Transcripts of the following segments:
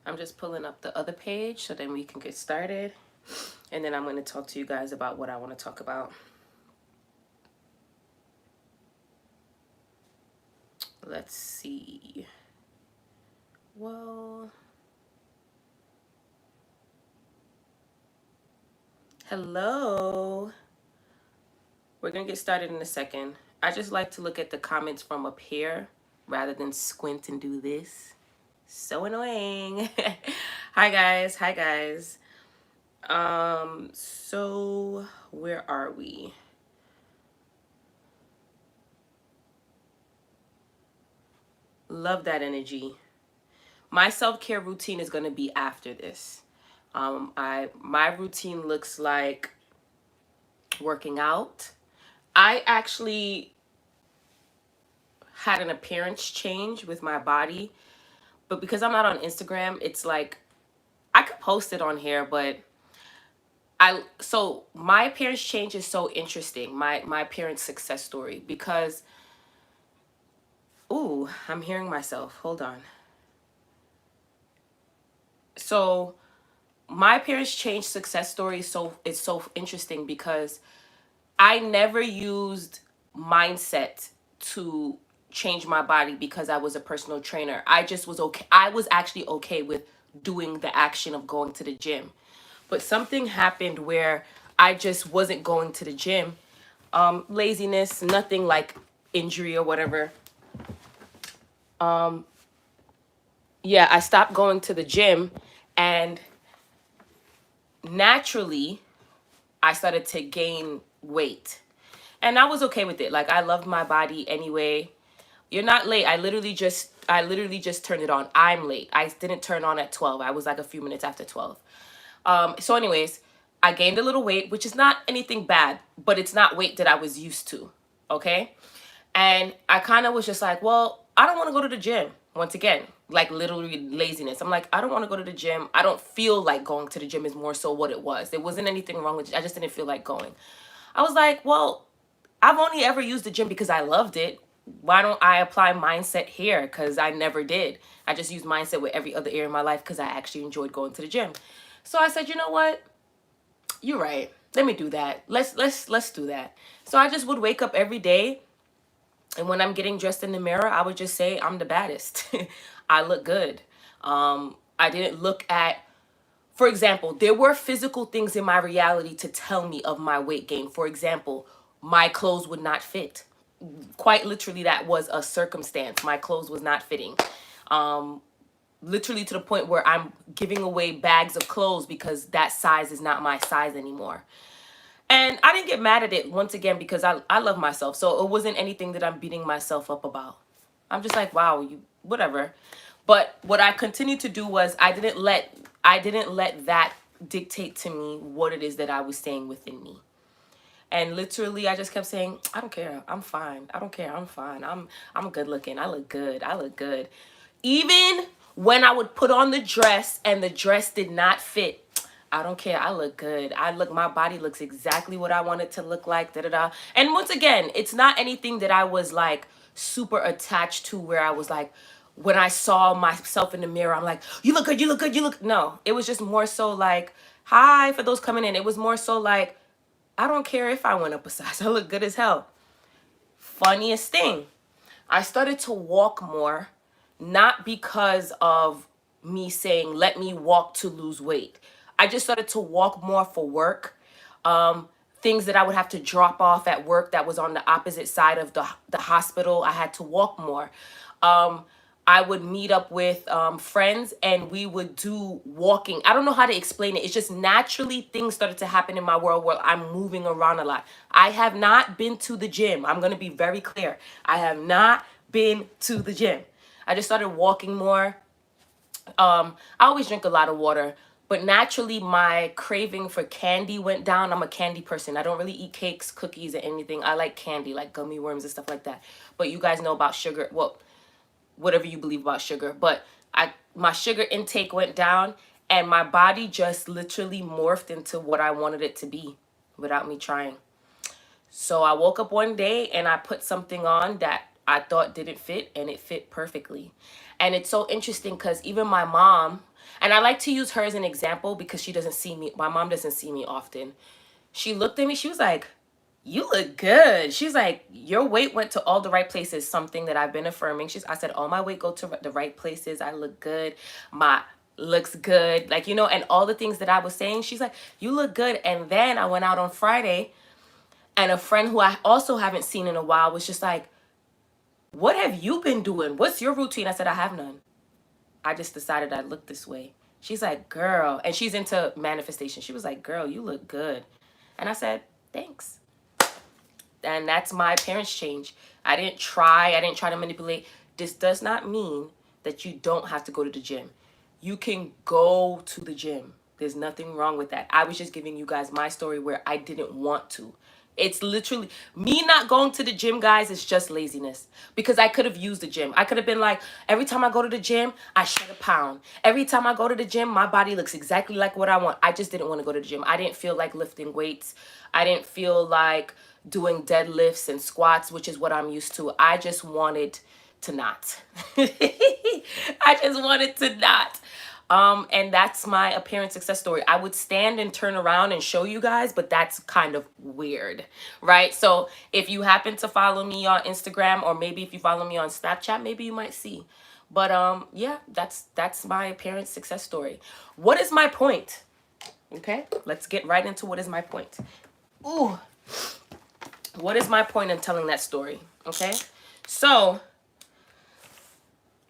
I'm just pulling up the other page so then we can get started. And then I'm going to talk to you guys about what I want to talk about. Let's see. Well, hello. We're going to get started in a second. I just like to look at the comments from up here rather than squint and do this. So annoying. Hi guys. Hi guys. So where are we? Love that energy. My self-care routine is going to be after this. My routine looks like working out. I actually had an appearance change with my body, but because I'm not on Instagram, it's like I could post it on here, but so my appearance change is so interesting. My appearance success story because ooh, I'm hearing myself. Hold on. So my appearance change success story is so interesting because I never used mindset to change my body because I was a personal trainer. I just was okay. I was actually okay with doing the action of going to the gym. But something happened where I just wasn't going to the gym. Laziness, nothing like injury or whatever. Yeah, I stopped going to the gym and naturally I started to gain weight. And I was okay with it. Like I loved my body anyway. You're not late. I literally just turned it on. I'm late. I didn't turn on at 12. I was like a few minutes after 12. So anyways, I gained a little weight, which is not anything bad, but it's not weight that I was used to. Okay? And I kind of was just like, well, I don't want to go to the gym. Once again, like literally laziness. I'm like, I don't want to go to the gym. I don't feel like going to the gym is more so what it was. There wasn't anything wrong with it. I just didn't feel like going. I was like, well, I've only ever used the gym because I loved it. Why don't I apply mindset here? Because I never did. I just used mindset with every other area of my life because I actually enjoyed going to the gym. So I said, you know what? You're right. Let me do that. Let's do that. So I just would wake up every day, and when I'm getting dressed in the mirror, I would just say I'm the baddest. I look good. I didn't look at, for example, there were physical things in my reality to tell me of my weight gain. For example, my clothes would not fit. Quite literally, that was a circumstance. My clothes was not fitting. Literally to the point where I'm giving away bags of clothes because that size is not my size anymore. And I didn't get mad at it once again because I love myself. So it wasn't anything that I'm beating myself up about. I'm just like, wow, you whatever. But what I continued to do was I didn't let that dictate to me what it is that I was saying within me. And literally I just kept saying, I don't care. I'm fine. I don't care. I'm fine. I'm good looking. I look good. I look good. Even when I would put on the dress and the dress did not fit, I don't care. I look good. My body looks exactly what I want it to look like. Da da da. And once again, it's not anything that I was like super attached to where I was like, when I saw myself in the mirror, I'm like, you look good, you look good, you look. No, it was just more so like, hi for those coming in. It was more so like, I don't care if I went up a size. I look good as hell. Funniest thing, I started to walk more, not because of me saying, let me walk to lose weight. I just started to walk more for work. Things that I would have to drop off at work that was on the opposite side of the hospital, I had to walk more. I would meet up with friends and we would do walking. I don't know how to explain it. It's just naturally things started to happen in my world where I'm moving around a lot. I have not been to the gym. I'm going to be very clear. I have not been to the gym. I just started walking more. I always drink a lot of water, but naturally my craving for candy went down. I'm a candy person. I don't really eat cakes, cookies, or anything. I like candy, like gummy worms and stuff like that. But you guys know about sugar. Well, whatever you believe about sugar, but my sugar intake went down and my body just literally morphed into what I wanted it to be without me trying. So I woke up one day and I put something on that I thought didn't fit and it fit perfectly. And it's so interesting because even my mom, And I like to use her as an example because she doesn't see me. My mom doesn't see me often. She looked at me. She was like, you look good. She's like, your weight went to all the right places. Something that I've been affirming. I said, all my weight go to the right places. I look good. My looks good. Like, you know, and all the things that I was saying, she's like, you look good. And then I went out on Friday and a friend who I also haven't seen in a while was just like, what have you been doing? What's your routine? I said, I have none. I just decided I'd look this way. She's like, girl, and she's into manifestation. She was like, girl, you look good. And I said, thanks. And that's my appearance change. I didn't try to manipulate. This does not mean that you don't have to go to the gym. You can go to the gym. There's nothing wrong with that. I was just giving you guys my story where I didn't want to. It's literally me not going to the gym, guys. It's just laziness because I could have used the gym. I could have been like, every time I go to the gym, I shed a pound. Every time I go to the gym, my body looks exactly like what I want. I just didn't want to go to the gym. I didn't feel like lifting weights. I didn't feel like doing deadlifts and squats, which is what I'm used to. I just wanted to not. I just wanted to not. And that's my appearance success story. I would stand and turn around and show you guys, but that's kind of weird, right? So if you happen to follow me on Instagram, or maybe if you follow me on Snapchat, maybe you might see. But yeah, that's my appearance success story. What is my point? Okay, let's get right into what is my point. Ooh, what is my point in telling that story? Okay, so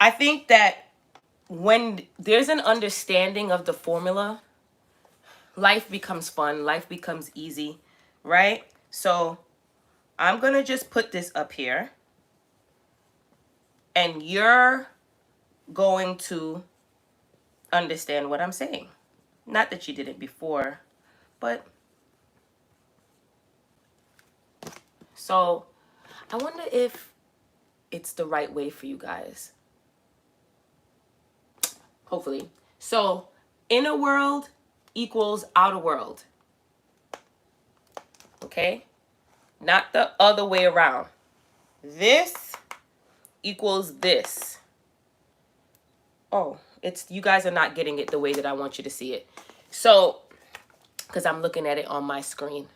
I think that when there's an understanding of the formula, life becomes fun, life becomes easy, right? So I'm going to just put this up here and you're going to understand what I'm saying. Not that you did it before, but so I wonder if it's the right way for you guys. Hopefully. So inner world equals outer world. Okay? Not the other way around. This equals this. Oh, it's, you guys are not getting it the way that I want you to see it. So, because I'm looking at it on my screen.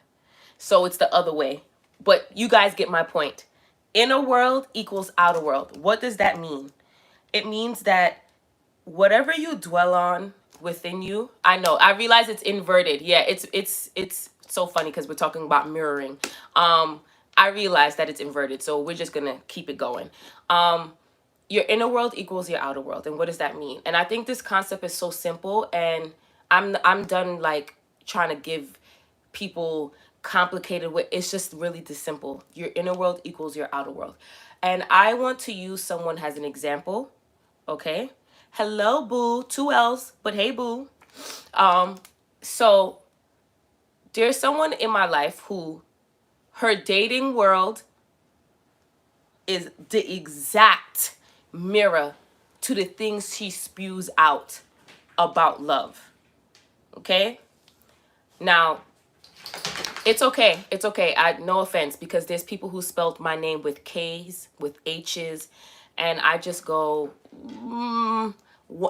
So it's the other way. But you guys get my point. Inner world equals outer world. What does that mean? It means that whatever you dwell on within you, I know, I realize it's inverted. Yeah, it's so funny because we're talking about mirroring. I realize that it's inverted, so we're just gonna keep it going. Your inner world equals your outer world, and what does that mean? And I think this concept is so simple, and I'm done like trying to give people complicated with, it's just really this simple. Your inner world equals your outer world. And I want to use someone as an example. Okay, hello boo, 2 L's, but hey boo. So there's someone in my life who her dating world is the exact mirror to the things she spews out about love. Okay, now it's okay. It's okay. No offense, because there's people who spelled my name with K's, with H's, and I just go,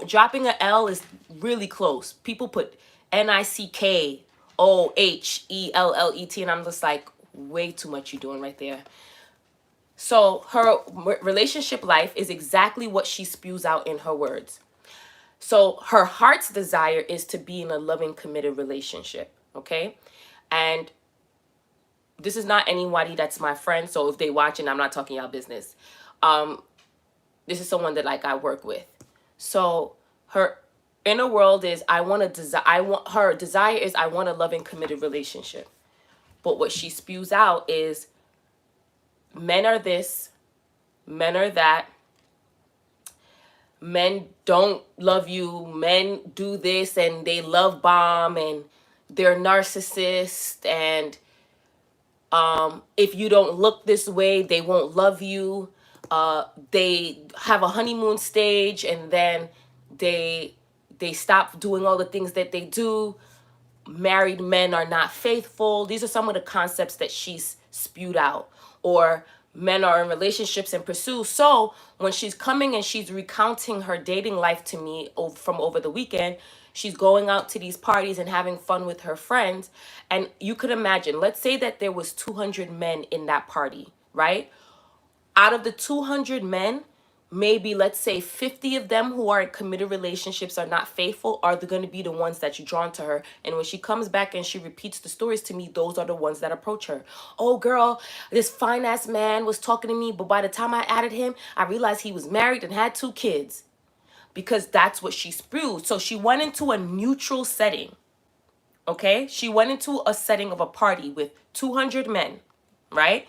dropping a L is really close. People put Nickouhellet, and I'm just like, way too much you doing right there. So her relationship life is exactly what she spews out in her words. So her heart's desire is to be in a loving, committed relationship. Okay, and this is not anybody that's my friend, so if they watching, I'm not talking y'all business. This is someone that like I work with. So her inner world is her desire is I want a loving, committed relationship. But what she spews out is men are this, men are that, men don't love you, men do this and they love bomb and they're narcissists, and if you don't look this way, they won't love you. They have a honeymoon stage and then they stop doing all the things that they do. Married men are not faithful. These are some of the concepts that she's spewed out. Or men are in relationships and pursue. So when she's coming and she's recounting her dating life to me from over the weekend, she's going out to these parties and having fun with her friends. And you could imagine, let's say that there was 200 men in that party, right? Out of the 200 men, maybe let's say 50 of them who are in committed relationships are not faithful, are going to be the ones that you're drawn to her. And when she comes back and she repeats the stories to me, those are the ones that approach her. Oh girl, this fine ass man was talking to me, but by the time I added him, I realized he was married and had 2 kids. Because that's what she spewed. So she went into a neutral setting. Okay? She went into a setting of a party with 200 men, right?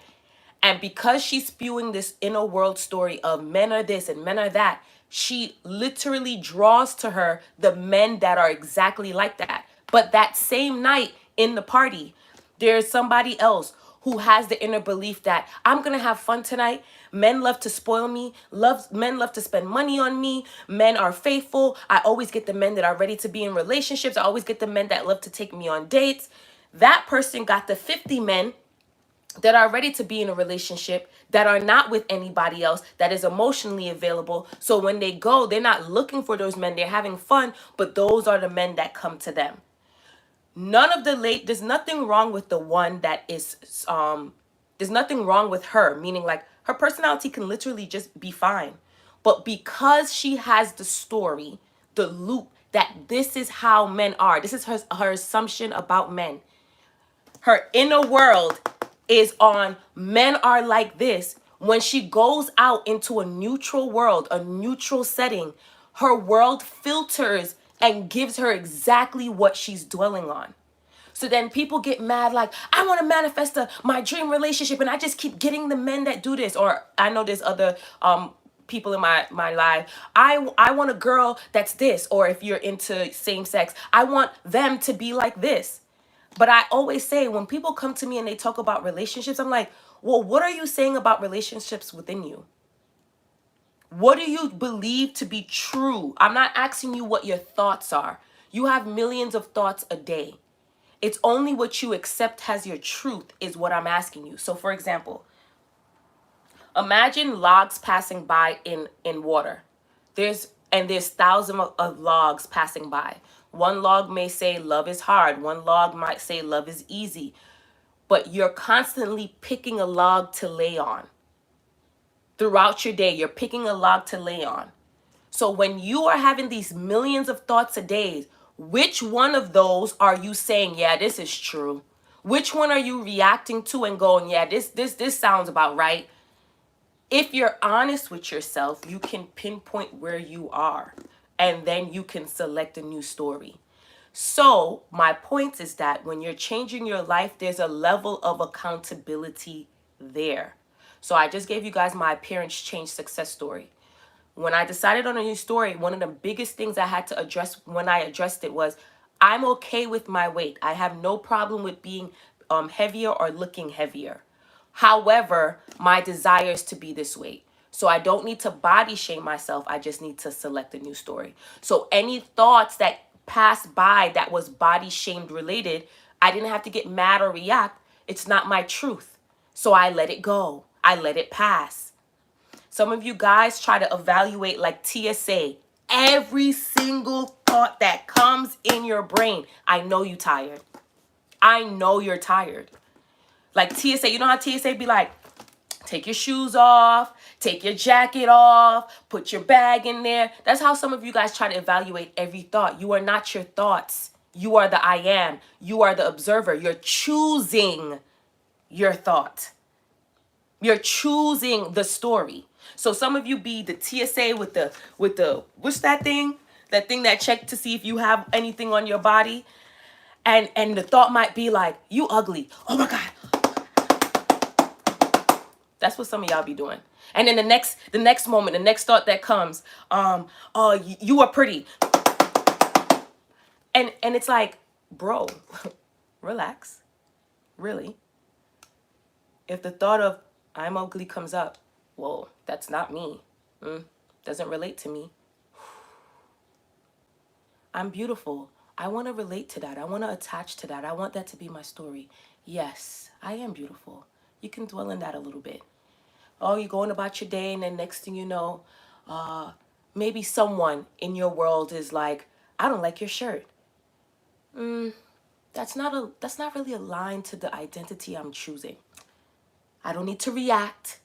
And because she's spewing this inner world story of men are this and men are that, she literally draws to her the men that are exactly like that. But that same night in the party, there's somebody else who has the inner belief that I'm going to have fun tonight. Men love to spoil me. Men love to spend money on me. Men are faithful. I always get the men that are ready to be in relationships. I always get the men that love to take me on dates. That person got the 50 men that are ready to be in a relationship, that are not with anybody else, that is emotionally available. So when they go, they're not looking for those men. They're having fun, but those are the men that come to them. There's nothing wrong with the one that is, there's nothing wrong with her, meaning like her personality can literally just be fine. But because she has the story, the loop, that this is how men are, this is her assumption about men. Her inner world is on men are like this. When she goes out into a neutral world, a neutral setting, her world filters and gives her exactly what she's dwelling on. So then people get mad like, I want to manifest my dream relationship and I just keep getting the men that do this. Or I know there's other people in my life. I want a girl that's this. Or if you're into same sex, I want them to be like this. But I always say when people come to me and they talk about relationships, I'm like, well, what are you saying about relationships within you? What do you believe to be true? I'm not asking you what your thoughts are. You have millions of thoughts a day. It's only what you accept as your truth is what I'm asking you. So for example, imagine logs passing by in water. There's thousands of logs passing by. One log may say love is hard. One log might say love is easy. But you're constantly picking a log to lay on. Throughout your day, you're picking a log to lay on. So when you are having these millions of thoughts a day, which one of those are you saying, yeah, this is true? Which one are you reacting to and going, yeah, this sounds about right? If you're honest with yourself, you can pinpoint where you are, and then you can select a new story. So my point is that when you're changing your life, there's a level of accountability there. So I just gave you guys my appearance change success story. When I decided on a new story, one of the biggest things I had to address when I addressed it was, I'm okay with my weight. I have no problem with being heavier or looking heavier. However, my desire is to be this weight. So I don't need to body shame myself. I just need to select a new story. So any thoughts that passed by that was body shamed related, I didn't have to get mad or react. It's not my truth. So I let it go. I let it pass. Some of you guys try to evaluate like TSA. Every single thought that comes in your brain. I know you're tired. I know you're tired. Like TSA, you know how TSA be like, take your shoes off, take your jacket off, put your bag in there. That's how some of you guys try to evaluate every thought. You are not your thoughts. You are the I am. You are the observer. You're choosing your thought. You're choosing the story. So some of you be the TSA with the what's that thing? That thing that checked to see if you have anything on your body. And the thought might be like, you ugly. Oh my God. That's what some of y'all be doing. And then the next moment, the next thought that comes, oh, you are pretty. And it's like, bro, relax. Really? If the thought of I'm ugly comes up, whoa, that's not me. Doesn't relate to me. I'm beautiful. I want to relate to that. I want to attach to that. I want that to be my story. Yes, I am beautiful. You can dwell in that a little bit. Oh, you're going about your day, and then next thing you know, maybe someone in your world is like, I don't like your shirt. That's not really aligned to the identity I'm choosing. I don't need to react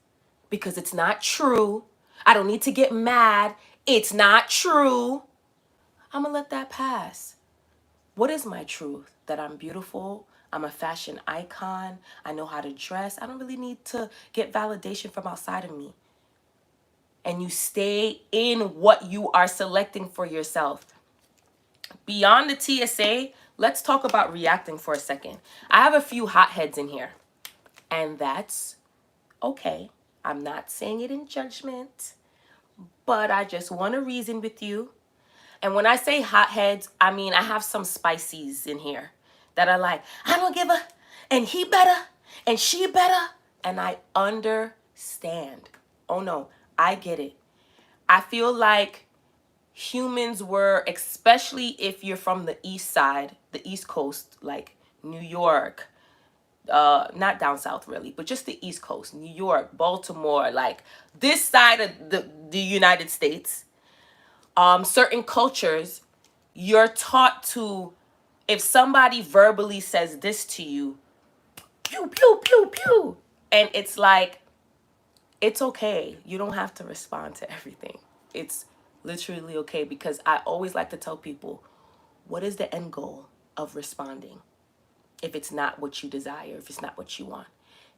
because it's not true. I don't need to get mad. It's not true. I'm gonna let that pass. What is my truth? That I'm beautiful. I'm a fashion icon. I know how to dress. I don't really need to get validation from outside of me. And you stay in what you are selecting for yourself. Beyond the TSA, let's talk about reacting for a second. I have a few hotheads in here, and that's okay. I'm not saying it in judgment, but I just want to reason with you. And when I say hotheads, I mean I have some spices in here that are like, I don't give a, and he better, and she better. And I understand. Oh no, I get it. I feel like humans were, especially if you're from the east side, the east coast, like New York, not down south really, but just the east coast, New York, Baltimore, like this side of the United States, certain cultures, you're taught to, if somebody verbally says this to you, pew pew pew pew, and it's like, it's okay, you don't have to respond to everything. It's literally okay, because I always like to tell people, what is the end goal of responding if it's not what you desire, if it's not what you want?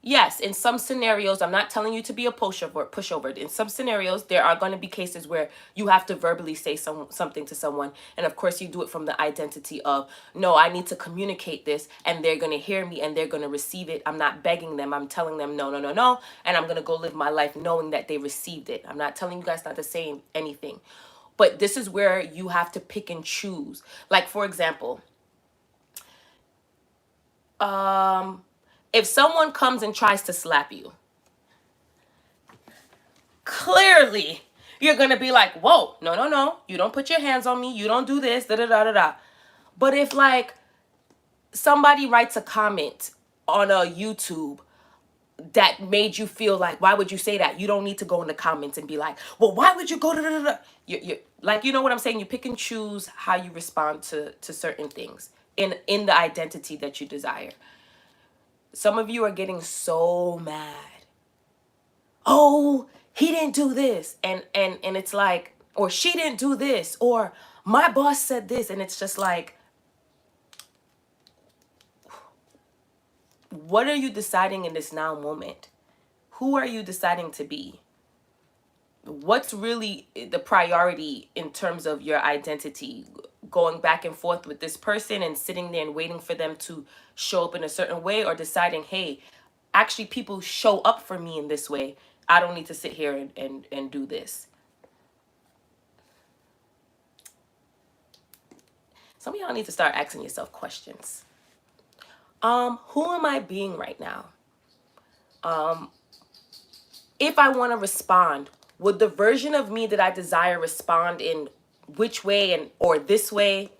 Yes, in some scenarios, I'm not telling you to be a pushover. In some scenarios, there are going to be cases where you have to verbally say something to someone. And of course, you do it from the identity of, no, I need to communicate this, and they're going to hear me and they're going to receive it. I'm not begging them. I'm telling them, no, no, no, no. And I'm going to go live my life knowing that they received it. I'm not telling you guys not to say anything. But this is where you have to pick and choose. Like, for example, if someone comes and tries to slap you, clearly you're gonna be like, whoa, no, no, no, you don't put your hands on me, you don't do this, da da da da da. But if like somebody writes a comment on a YouTube that made you feel like, why would you say that? You don't need to go in the comments and be like, well, why would you go da da da da? You like, you know what I'm saying? You pick and choose how you respond to certain things in the identity that you desire. Some of you are getting so mad. Oh, he didn't do this, and it's like, or she didn't do this, or my boss said this, and it's just like, what are you deciding in this now moment? Who are you deciding to be? What's really the priority in terms of your identity? Going back and forth with this person and sitting there and waiting for them to show up in a certain way, or deciding, hey, actually people show up for me in this way. I don't need to sit here and do this. Some of y'all need to start asking yourself questions. Who am I being right now? If I want to respond, would the version of me that I desire respond in which way, and or this way?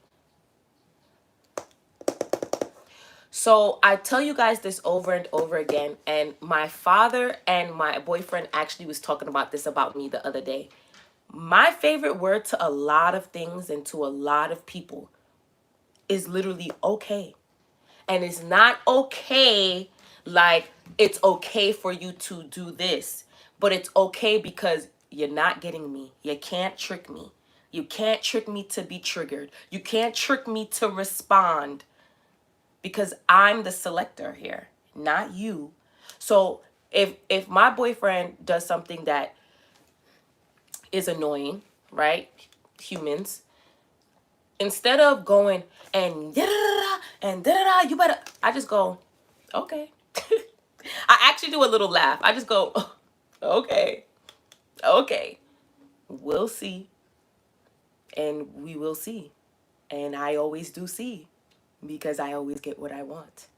So I tell you guys this over and over again, and my father and my boyfriend actually was talking about this about me the other day. My favorite word to a lot of things and to a lot of people is literally okay. And it's not okay like it's okay for you to do this, but it's okay because you're not getting me. You can't trick me. You can't trick me to be triggered. You can't trick me to respond, because I'm the selector here, not you. So if my boyfriend does something that is annoying, right? Humans, instead of going and da da da and da da da, you better, I just go, okay. I actually do a little laugh. I just go, okay, okay, we'll see, and we will see, and I always do see, because I always get what I want.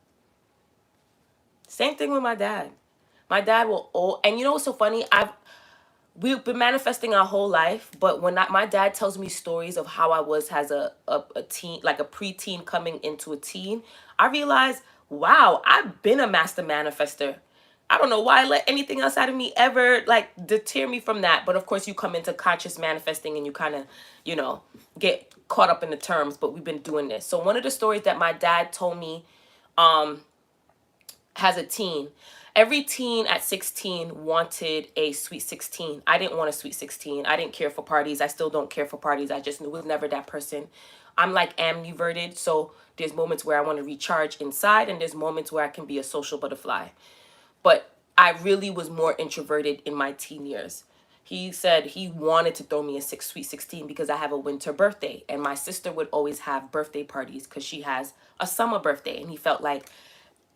Same thing with my dad. My dad will, and you know what's so funny? We've been manifesting our whole life, but when my dad tells me stories of how I was as a teen, like a preteen coming into a teen, I realize, wow, I've been a master manifester. I don't know why I let anything else out of me ever like deter me from that. But of course, you come into conscious manifesting and you kind of, you know, get caught up in the terms. But we've been doing this. So one of the stories that my dad told me, has a teen. Every teen at 16 wanted a sweet 16. I didn't want a sweet 16. I didn't care for parties. I still don't care for parties. I just was never that person. I'm like ambiverted. So there's moments where I want to recharge inside and there's moments where I can be a social butterfly. But I really was more introverted in my teen years. He said he wanted to throw me a sweet 16 because I have a winter birthday. And my sister would always have birthday parties because she has a summer birthday. And he felt like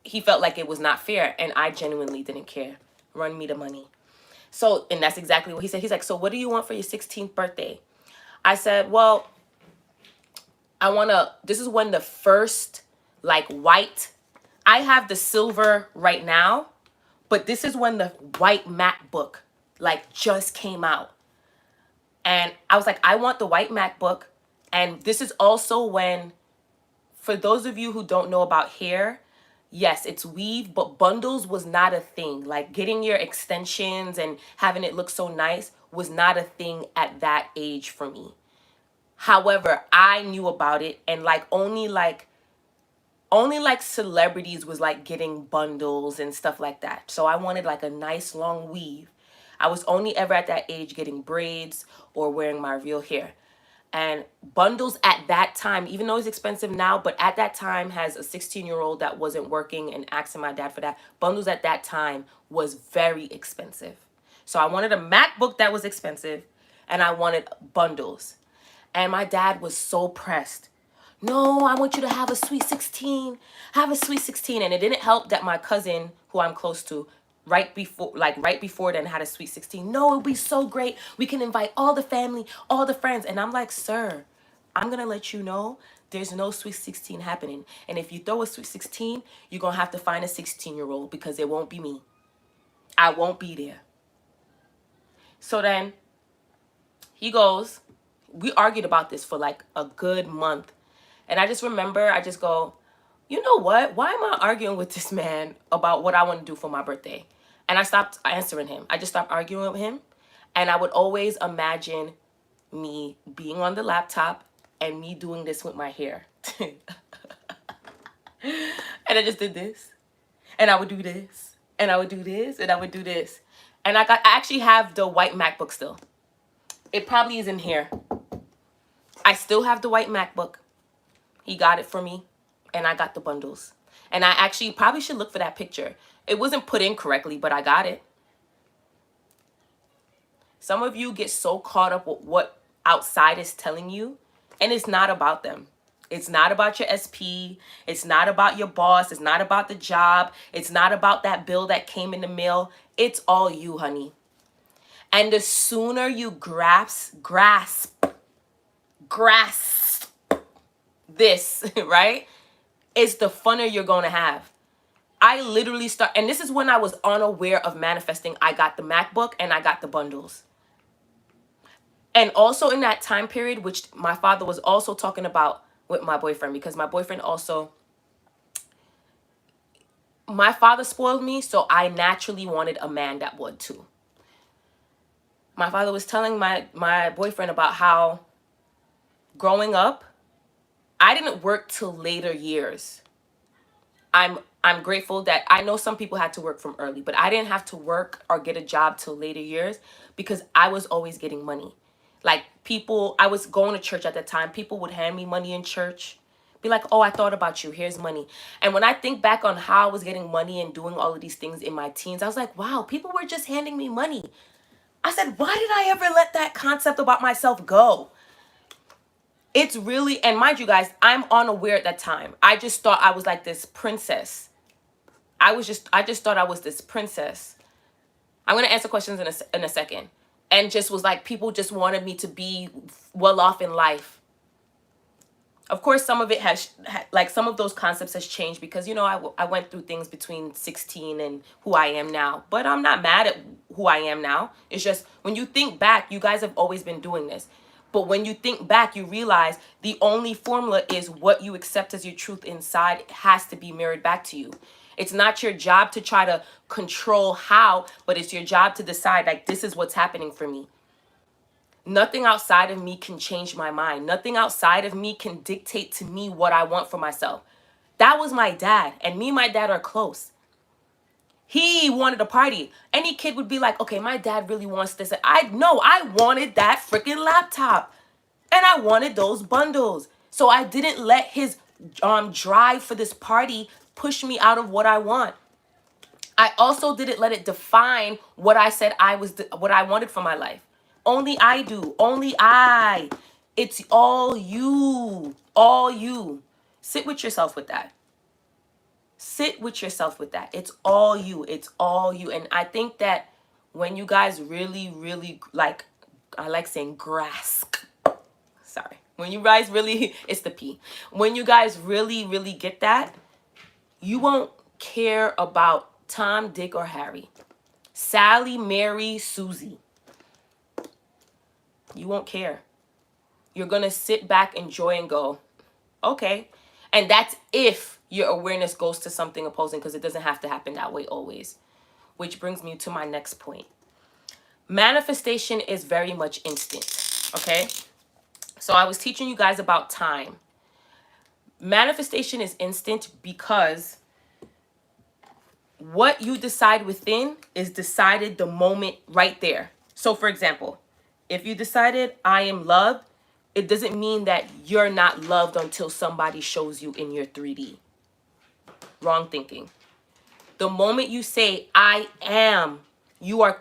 it was not fair. And I genuinely didn't care. Run me the money. So, and that's exactly what he said. He's like, so what do you want for your 16th birthday? I said, well, this is when the first like white, I have the silver right now, but this is when the white MacBook like just came out. And I was like, I want the white MacBook. And this is also when, for those of you who don't know about hair, yes, it's weave, but bundles was not a thing. Like getting your extensions and having it look so nice was not a thing at that age for me. However, I knew about it, and like only like celebrities was like getting bundles and stuff like that. So I wanted like a nice long weave. I was only ever at that age getting braids or wearing my real hair. And bundles at that time, even though it's expensive now, but at that time, as a 16-year-old that wasn't working and asking my dad for that, bundles at that time was very expensive. So I wanted a MacBook that was expensive, and I wanted bundles. And my dad was so pressed. No, I want you to have a sweet 16. Have a sweet 16. And it didn't help that my cousin, who I'm close to, right before then had a sweet 16. No, it'll be so great. We can invite all the family, all the friends. And I'm like, sir, I'm going to let you know there's no sweet 16 happening. And if you throw a sweet 16, you're going to have to find a 16-year-old because it won't be me. I won't be there. So then he goes, we argued about this for like a good month. And I just remember, I just go, you know what? Why am I arguing with this man about what I want to do for my birthday? And I stopped answering him. I just stopped arguing with him. And I would always imagine me being on the laptop and me doing this with my hair. And I just did this. And I would do this. And I would do this. And I would do this. And I actually have the white MacBook still. It probably is in here. I still have the white MacBook. He got it for me, and I got the bundles. And I actually probably should look for that picture. It wasn't put in correctly, but I got it. Some of you get so caught up with what outside is telling you, and it's not about them. It's not about your SP. It's not about your boss. It's not about the job. It's not about that bill that came in the mail. It's all you, honey. And the sooner you grasp this, right, is the funner you're going to have. I literally and this is when I was unaware of manifesting. I got the MacBook and I got the bundles. And also in that time period, which my father was also talking about with my boyfriend, because my boyfriend also, my father spoiled me, so I naturally wanted a man that would too. My father was telling my boyfriend about how growing up, I didn't work till later years. I'm grateful that I know some people had to work from early, but I didn't have to work or get a job till later years because I was always getting money. Like I was going to church at the time. People would hand me money in church. Be like, oh, I thought about you. Here's money. And when I think back on how I was getting money and doing all of these things in my teens, I was like, wow, people were just handing me money. I said, why did I ever let that concept about myself go? It's really, and mind you guys, I'm unaware at that time. I just thought I was like this princess. I just thought I was this princess. I'm going to answer questions in a second. And just was like, people just wanted me to be well off in life. Of course, some of it some of those concepts has changed because, you know, I went through things between 16 and who I am now. But I'm not mad at who I am now. It's just when you think back, you guys have always been doing this. But when you think back, you realize the only formula is what you accept as your truth inside has to be mirrored back to you. It's not your job to try to control how, but it's your job to decide, like, this is what's happening for me. Nothing outside of me can change my mind. Nothing outside of me can dictate to me what I want for myself. That was my dad, and me and my dad are close. He wanted a party. Any kid would be like, okay, my dad really wants this. I wanted that freaking laptop. And I wanted those bundles. So I didn't let his drive for this party push me out of what I want. I also didn't let it define what I said what I wanted for my life. Only I do. Only I. It's all you. All you. Sit with yourself with that. Sit with yourself with that. It's all you. It's all you. And I think that when you guys really, really, like, I like saying grasp. Sorry. When you guys really, it's the P. When you guys really, really get that, you won't care about Tom, Dick, or Harry. Sally, Mary, Susie. You won't care. You're going to sit back, enjoy, and go, okay. And that's if your awareness goes to something opposing, because it doesn't have to happen that way always. Which brings me to my next point. Manifestation is very much instant, okay? So I was teaching you guys about time. Manifestation is instant because what you decide within is decided the moment right there. So for example, if you decided I am loved, it doesn't mean that you're not loved until somebody shows you in your 3D. Wrong thinking. The moment you say I am, you're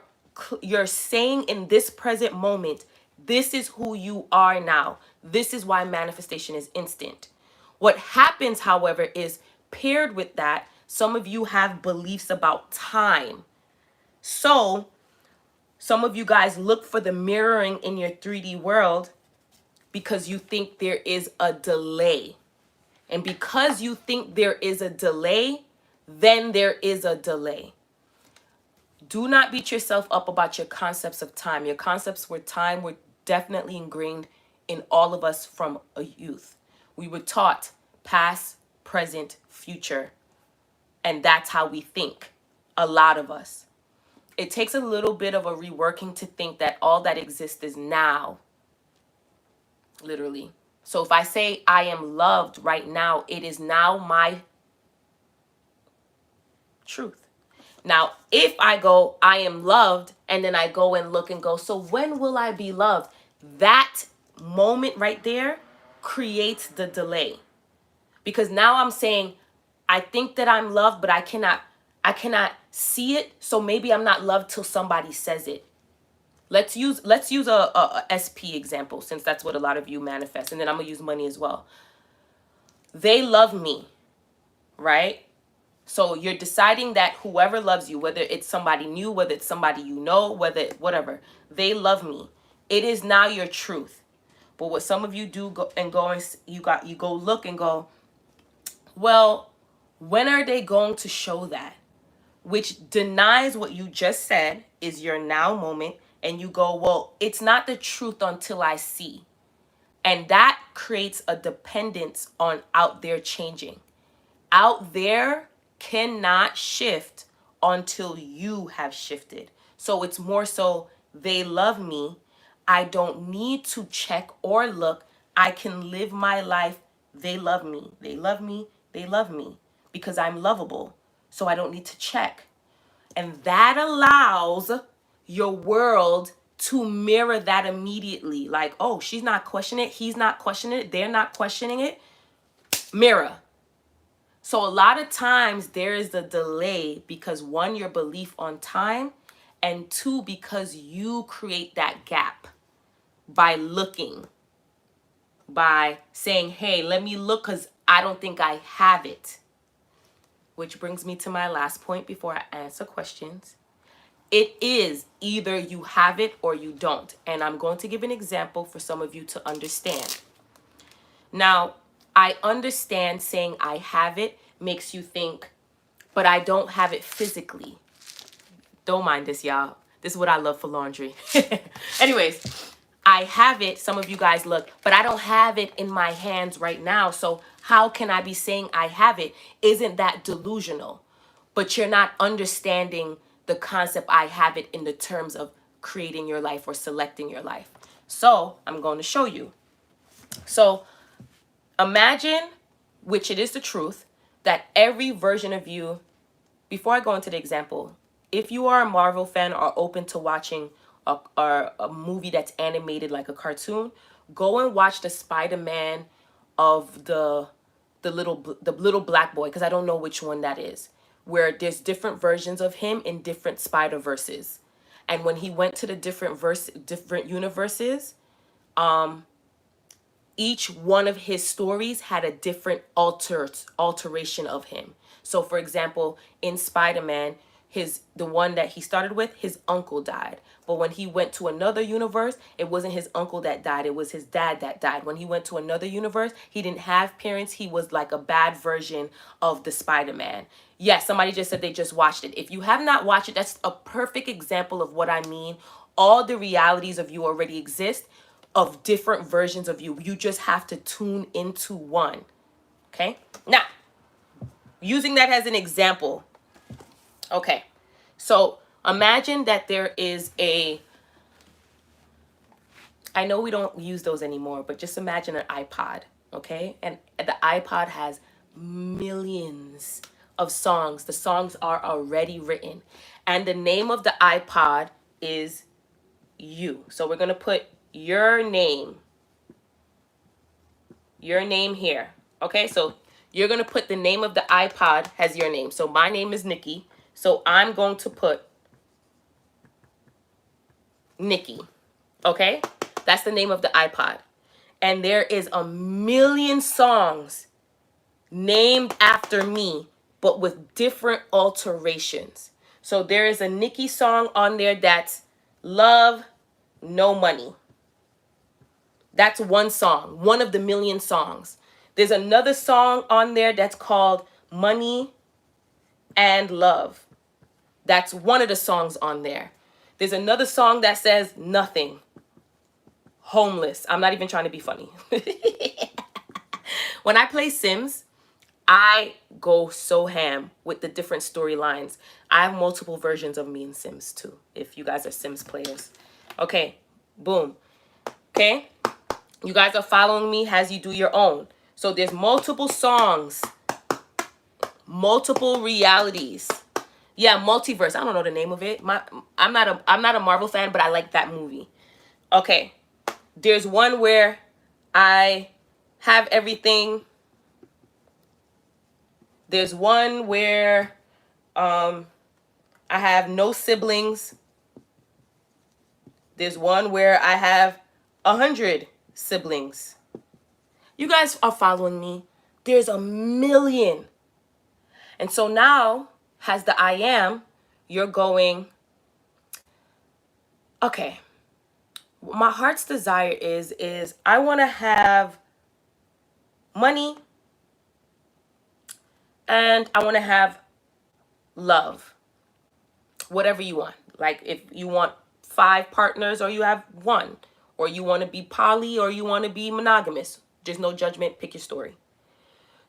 saying in this present moment, this is who you are now. This is why manifestation is instant. What happens, however, is paired with that, some of you have beliefs about time. So some of you guys look for the mirroring in your 3D world because you think there is a delay. And because you think there is a delay, then there is a delay. Do not beat yourself up about your concepts of time. Your concepts with time were definitely ingrained in all of us from a youth. We were taught past, present, future. And that's how we think, a lot of us. It takes a little bit of a reworking to think that all that exists is now. Literally. So if I say I am loved right now, it is now my truth. Now, if I go, I am loved, and then I go and look and go, so when will I be loved? That moment right there creates the delay. Because now I'm saying, I think that I'm loved, but I cannot see it. So maybe I'm not loved till somebody says it. Let's use a SP example, since that's what a lot of you manifest. And then I'm going to use money as well. They love me, right? So you're deciding that whoever loves you, whether it's somebody new, whether it's somebody you know, whatever, they love me. It is now your truth. But what some of you do you go look and go, well, when are they going to show that? Which denies what you just said is your now moment. And you go, well, it's not the truth until I see. And that creates a dependence on out there changing. Out there cannot shift until you have shifted. So it's more so they love me. I don't need to check or look. I can live my life. They love me. They love me. They love me because I'm lovable. So I don't need to check. And that allows your world to mirror that immediately. Like, oh, she's not questioning it. He's not questioning it. They're not questioning it. Mirror. So a lot of times there is a delay because one, your belief on time, and two, because you create that gap by looking, by saying, hey, let me look because I don't think I have it. Which brings me to my last point before I answer questions. It is either you have it or you don't. And I'm going to give an example for some of you to understand. Now, I understand saying I have it makes you think, but I don't have it physically. Don't mind this, y'all. This is what I love for laundry. Anyways, I have it. Some of you guys look, but I don't have it in my hands right now. So how can I be saying I have it? Isn't that delusional? But you're not understanding the concept I have it in the terms of creating your life or selecting your life. So I'm going to show you. So imagine, which it is the truth, that every version of you, before I go into the example, if you are a Marvel fan or open to watching a movie that's animated like a cartoon, go and watch the Spider-Man of the little black boy, because I don't know which one that is, where there's different versions of him in different Spider-Verses. And when he went to the different universes, each one of his stories had a different alteration of him. So for example, in Spider-Man, the one that he started with, his uncle died. But when he went to another universe, it wasn't his uncle that died, it was his dad that died. When he went to another universe, he didn't have parents, he was like a bad version of the Spider-Man. Yes, somebody just said they just watched it. If you have not watched it, that's a perfect example of what I mean. All the realities of you already exist, of different versions of you. You just have to tune into one. Okay? Now, using that as an example. Okay. So imagine that there is I know we don't use those anymore, but just imagine an iPod. Okay? And the iPod has millions of songs. The songs are already written. And the name of the iPod is you. So we're going to put your name here. Okay, so you're going to put the name of the iPod as your name. So my name is Nikki. So I'm going to put Nikki. Okay, that's the name of the iPod. And there is a million songs named after me, but with different alterations. So there is a Nikki song on there that's Love, No Money. That's one song, one of the million songs. There's another song on there that's called Money and Love. That's one of the songs on there. There's another song that says Nothing, Homeless. I'm not even trying to be funny. When I play Sims, I go so ham with the different storylines. I have multiple versions of me in Sims too, if you guys are Sims players. Okay, boom. Okay, you guys are following me as you do your own. So there's multiple songs, multiple realities. Yeah, multiverse. I don't know the name of it. I'm not a Marvel fan, but I like that movie. Okay, there's one where I have everything. There's one where I have no siblings. There's one where I have 100 siblings. You guys are following me. There's a million. And so now, as the I am, you're going, okay, my heart's desire is I want to have money and I want to have love. Whatever you want. Like if you want 5 partners or you have 1, or you want to be poly or you want to be monogamous. There's no judgment. Pick your story.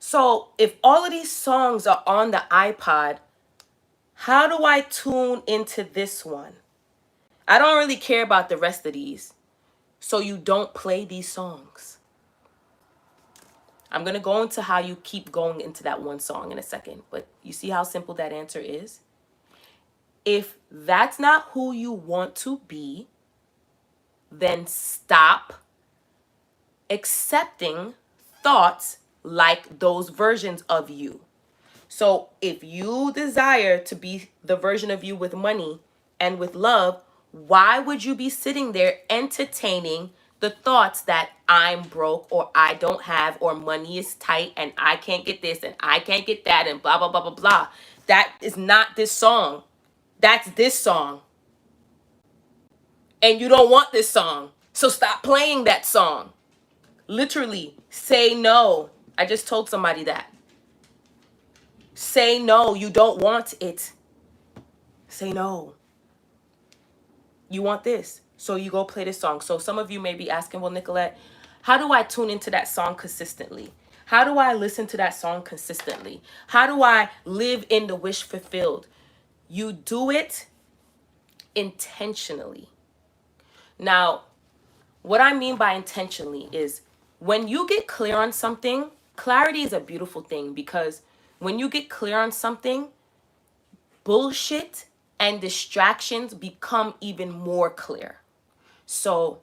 So if all of these songs are on the iPod, how do I tune into this one? I don't really care about the rest of these. So you don't play these songs. I'm going to go into how you keep going into that one song in a second. But you see how simple that answer is? If that's not who you want to be, then stop accepting thoughts like those versions of you. So if you desire to be the version of you with money and with love, why would you be sitting there entertaining the thoughts that I'm broke or I don't have or money is tight and I can't get this and I can't get that and blah, blah, blah, blah, blah. That is not this song. That's this song. And you don't want this song. So stop playing that song. Literally, say no. I just told somebody that. Say no. You don't want it. Say no. You want this. So you go play this song. So some of you may be asking, well, Nicolette, how do I tune into that song consistently? How do I listen to that song consistently? How do I live in the wish fulfilled? You do it intentionally. Now, what I mean by intentionally is when you get clear on something, clarity is a beautiful thing, because when you get clear on something, bullshit and distractions become even more clear. So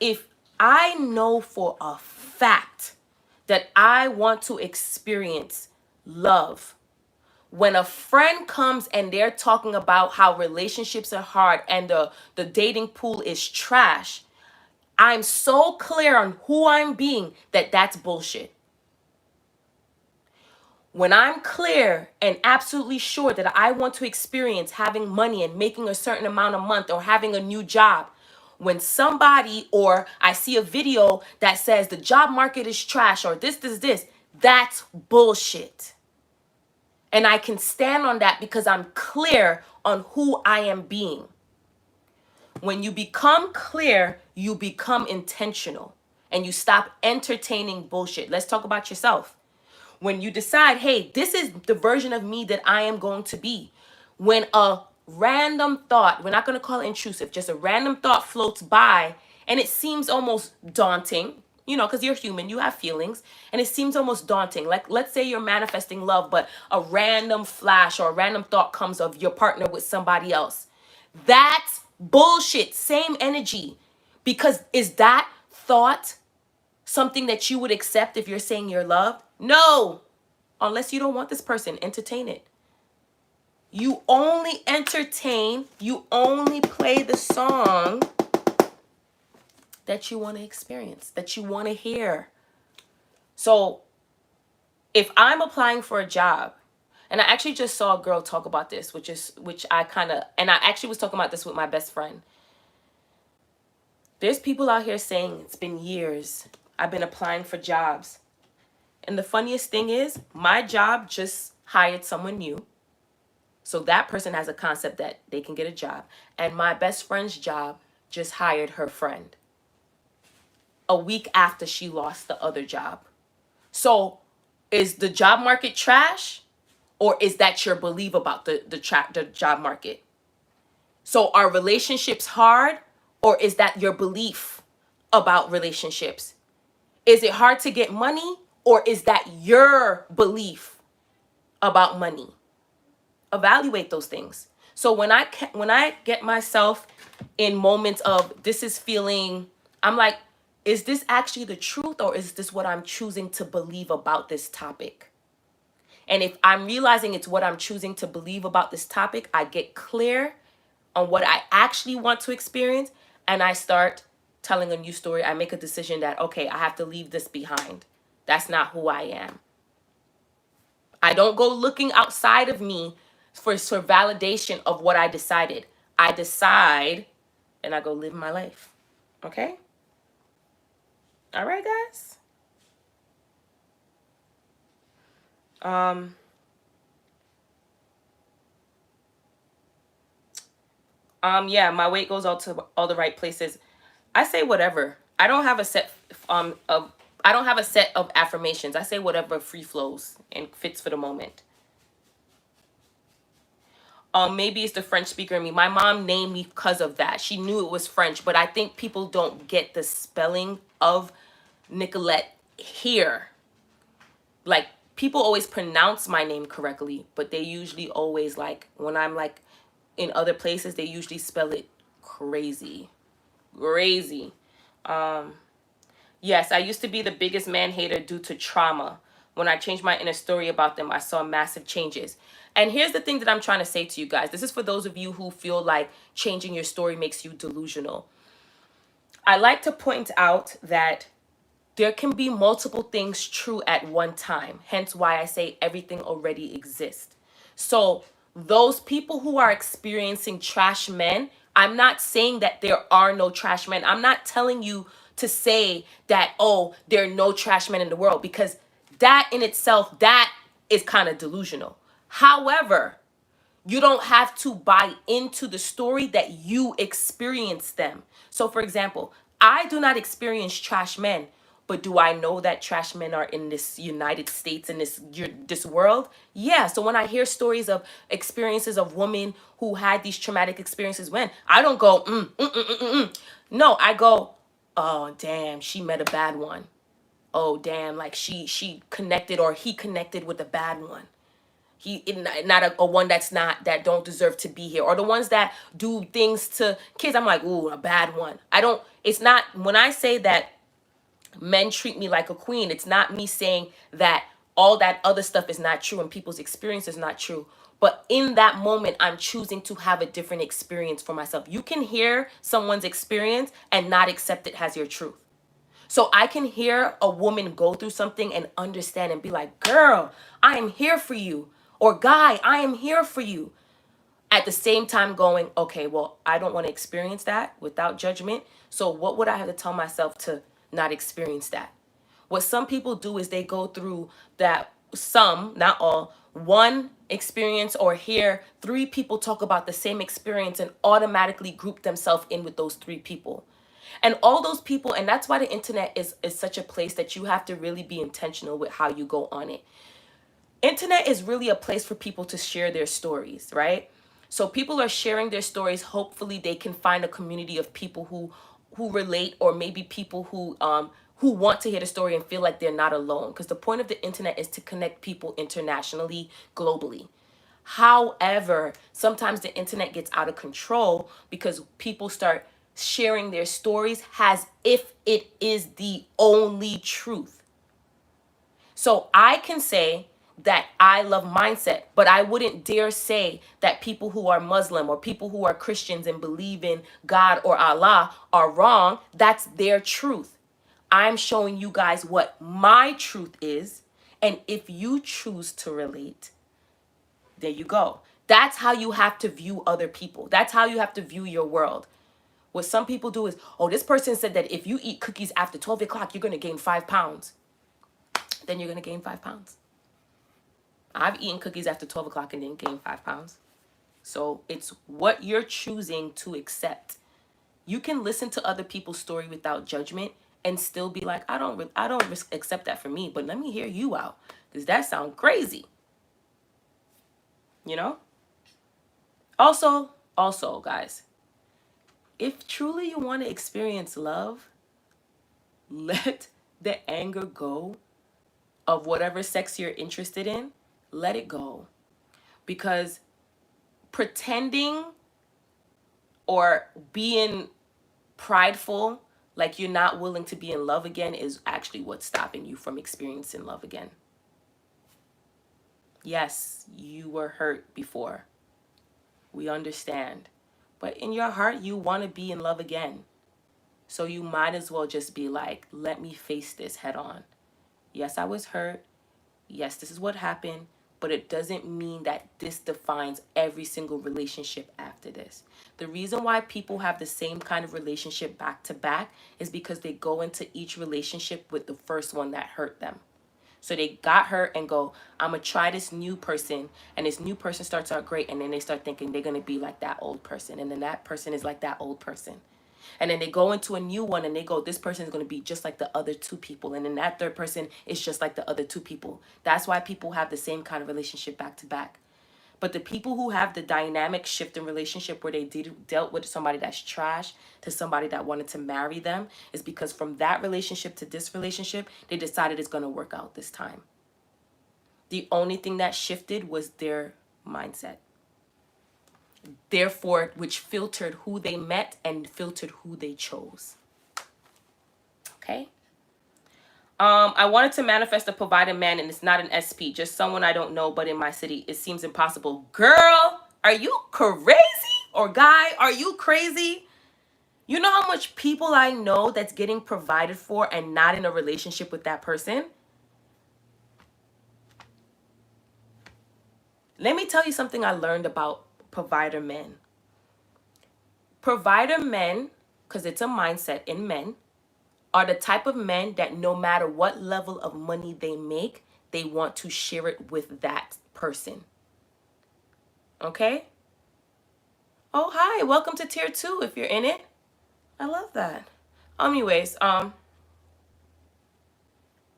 if I know for a fact that I want to experience love, when a friend comes and they're talking about how relationships are hard and the dating pool is trash, I'm so clear on who I'm being that that's bullshit. When I'm clear and absolutely sure that I want to experience having money and making a certain amount a month or having a new job, when somebody or I see a video that says the job market is trash or this, that's bullshit. And I can stand on that because I'm clear on who I am being. When you become clear, you become intentional and you stop entertaining bullshit. Let's talk about yourself. When you decide, hey, this is the version of me that I am going to be. When a random thought, we're not going to call it intrusive, just a random thought floats by and it seems almost daunting, because you're human, you have feelings, and it seems almost daunting. Like, let's say you're manifesting love, but a random flash or a random thought comes of your partner with somebody else. That's bullshit. Same energy. Because is that thought something that you would accept if you're saying you're loved? No. Unless you don't want this person, entertain it. You only entertain, you only play the song that you want to experience, that you want to hear. So if I'm applying for a job, and I actually just saw a girl talk about this, which I actually was talking about this with my best friend. There's people out here saying it's been years. I've been applying for jobs. And the funniest thing is, my job just hired someone new. So that person has a concept that they can get a job. And my best friend's job just hired her friend a week after she lost the other job. So is the job market trash? Or is that your belief about the job market? So are relationships hard? Or is that your belief about relationships? Is it hard to get money? Or is that your belief about money? Evaluate those things. So when I get myself in moments of this is feeling, I'm like, is this actually the truth, or is this what I'm choosing to believe about this topic? And if I'm realizing it's what I'm choosing to believe about this topic, I get clear on what I actually want to experience, and I start telling a new story. I make a decision that, okay, I have to leave this behind. That's not who I am. I don't go looking outside of me for validation of what I decided. I decide and I go live my life. Okay? All right, guys? Yeah, my weight goes out to all the right places. I say whatever. I don't have a set of affirmations. I say whatever free flows and fits for the moment. Maybe it's the French speaker in me. My mom named me because of that. She knew it was French, but I think people don't get the spelling of Nicolette here. Like, people always pronounce my name correctly, but they usually always, like, when I'm like in other places, they usually spell it crazy. Yes, I used to be the biggest man hater due to trauma. When I changed my inner story about them, I saw massive changes. And here's the thing that I'm trying to say to you guys. This is for those of you who feel like changing your story makes you delusional. I like to point out that there can be multiple things true at one time. Hence why I say everything already exists. So those people who are experiencing trash men, I'm not saying that there are no trash men. I'm not telling you to say that, oh, there are no trash men in the world, because that in itself, that is kind of delusional. However, You don't have to buy into the story that you experience them. So for example, I do not experience trash men, but do I know that trash men are in this United States, in this world? Yeah. So when I hear stories of experiences of women who had these traumatic experiences, when I don't go, no, I go, oh damn, she met a bad one. Oh damn, like she connected, or he connected with a bad one. He not a one that's not, that don't deserve to be here, or the ones that do things to kids. I'm like, ooh, a bad one. I don't, it's not, when I say that men treat me like a queen, it's not me saying that all that other stuff is not true and people's experience is not true. But in that moment, I'm choosing to have a different experience for myself. You can hear someone's experience and not accept it as your truth. So I can hear a woman go through something and understand and be like, girl, I am here for you. Or guy, I am here for you. At the same time going, okay, well, I don't want to experience that without judgment. So what would I have to tell myself to not experience that? What some people do is they go through that, some, not all, one experience, or hear three people talk about the same experience and automatically group themselves in with those three people. And all those people, and that's why the internet is such a place that you have to really be intentional with how you go on it. Internet is really a place for people to share their stories, right? So people are sharing their stories. Hopefully they can find a community of people who relate, or maybe people who want to hear the story and feel like they're not alone, because the point of the internet is to connect people internationally, globally. However, sometimes the internet gets out of control because people start sharing their stories as if it is the only truth. So I can say that I love mindset, but I wouldn't dare say that people who are Muslim or people who are Christians and believe in God or Allah are wrong. That's their truth. I'm showing you guys what my truth is. And if you choose to relate, there you go. That's how you have to view other people. That's how you have to view your world. What some people do is, oh, this person said that if you eat cookies after 12 o'clock, you're going to gain 5 pounds. Then you're going to gain 5 pounds. I've eaten cookies after 12 o'clock and didn't gain 5 pounds. So it's what you're choosing to accept. You can listen to other people's story without judgment and still be like, I don't accept that for me, but let me hear you out, because that sounds crazy. You know? Also, guys, if truly you want to experience love, let the anger go of whatever sex you're interested in. Let it go. Because pretending or being prideful, like you're not willing to be in love again, is actually what's stopping you from experiencing love again. Yes, you were hurt before. We understand. But in your heart, you want to be in love again. So you might as well just be like, let me face this head on. Yes, I was hurt. Yes, this is what happened. But it doesn't mean that this defines every single relationship after this. The reason why people have the same kind of relationship back to back is because they go into each relationship with the first one that hurt them. So they got hurt and go, I'm going to try this new person. And this new person starts out great. And then they start thinking they're going to be like that old person. And then that person is like that old person. And then they go into a new one and they go, this person is going to be just like the other two people. And then that third person is just like the other two people. That's why people have the same kind of relationship back to back. But the people who have the dynamic shift in relationship where they dealt with somebody that's trash to somebody that wanted to marry them is because from that relationship to this relationship, they decided it's going to work out this time. The only thing that shifted was their mindset. Therefore, which filtered who they met and filtered who they chose. Okay? I wanted to manifest a provider man, and it's not an SP, just someone I don't know, but in my city, it seems impossible. Girl, are you crazy? Or guy, are you crazy? You know how much people I know that's getting provided for and not in a relationship with that person? Let me tell you something I learned about provider men. Provider men, because it's a mindset in men, are the type of men that no matter what level of money they make, they want to share it with that person. Okay? Oh, hi. Welcome to tier 2 if you're in it. I love that. Anyways,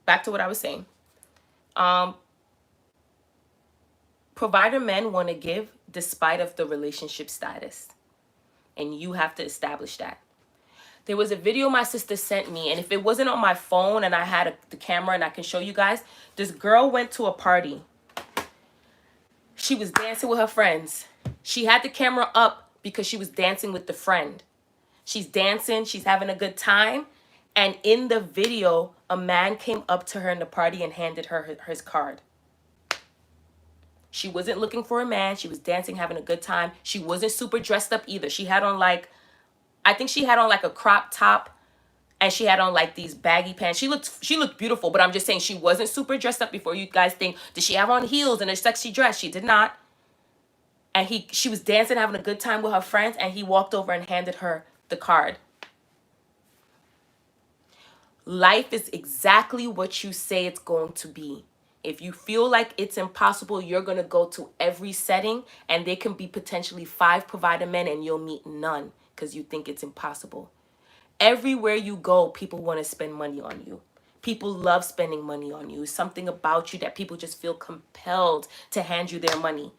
back to what I was saying. Um, provider men want to give despite of the relationship status. And you have to establish that. There was a video my sister sent me, and if it wasn't on my phone and I had the camera and I can show you guys, this girl went to a party. She was dancing with her friends. She had the camera up because she was dancing with the friend. She's dancing, she's having a good time, and in the video, a man came up to her in the party and handed her his card. She wasn't looking for a man. She was dancing, having a good time. She wasn't super dressed up either. She had on like, I think she had on like a crop top, and she had on like these baggy pants. She looked beautiful, but I'm just saying she wasn't super dressed up. Before you guys think, did she have on heels and a sexy dress? She did not. And she was dancing, having a good time with her friends, and he walked over and handed her the card. Life is exactly what you say it's going to be. If you feel like it's impossible, you're going to go to every setting, and there can be potentially 5 provider men and you'll meet none because you think it's impossible. Everywhere you go, people want to spend money on you. People love spending money on you. Something about you that people just feel compelled to hand you their money.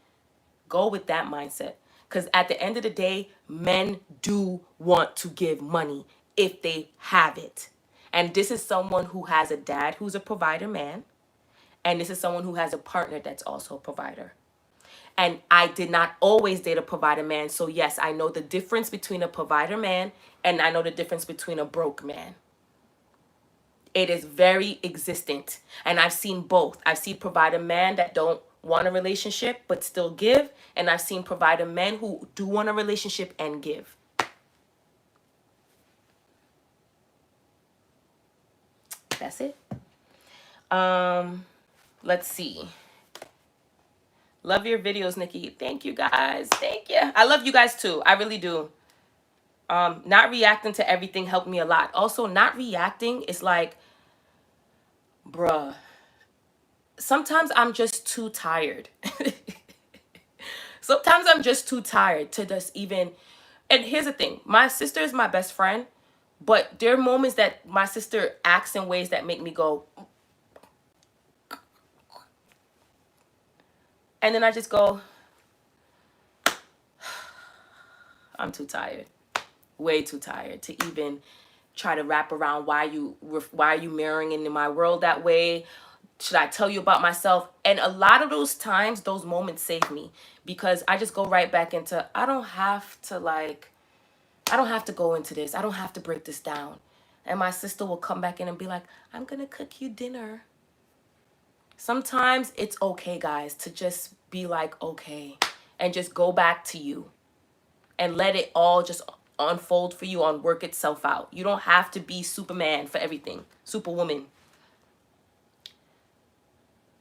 Go with that mindset. Because at the end of the day, men do want to give money if they have it. And this is someone who has a dad who's a provider man. And this is someone who has a partner that's also a provider. And I did not always date a provider man. So yes, I know the difference between a provider man and I know the difference between a broke man. It is very existent. And I've seen both. I've seen provider men that don't want a relationship but still give. And I've seen provider men who do want a relationship and give. That's it. Let's see. Love your videos, Nikki. Thank you guys. Thank you. I love you guys too. I really do. Not reacting to everything helped me a lot. Also, not reacting is like, bruh, sometimes I'm just too tired. Sometimes I'm just too tired to just even, and here's the thing, my sister is my best friend, but there are moments that my sister acts in ways that make me go, and then I just go, I'm too tired, way too tired to even try to wrap around why are you mirroring into my world that way? Should I tell you about myself? And a lot of those times, those moments save me because I just go right back into, I don't have to go into this. I don't have to break this down. And my sister will come back in and be like, I'm going to cook you dinner. Sometimes it's okay, guys, to just be like, okay, and just go back to you and let it all just unfold for you and work itself out. You don't have to be Superman for everything, Superwoman.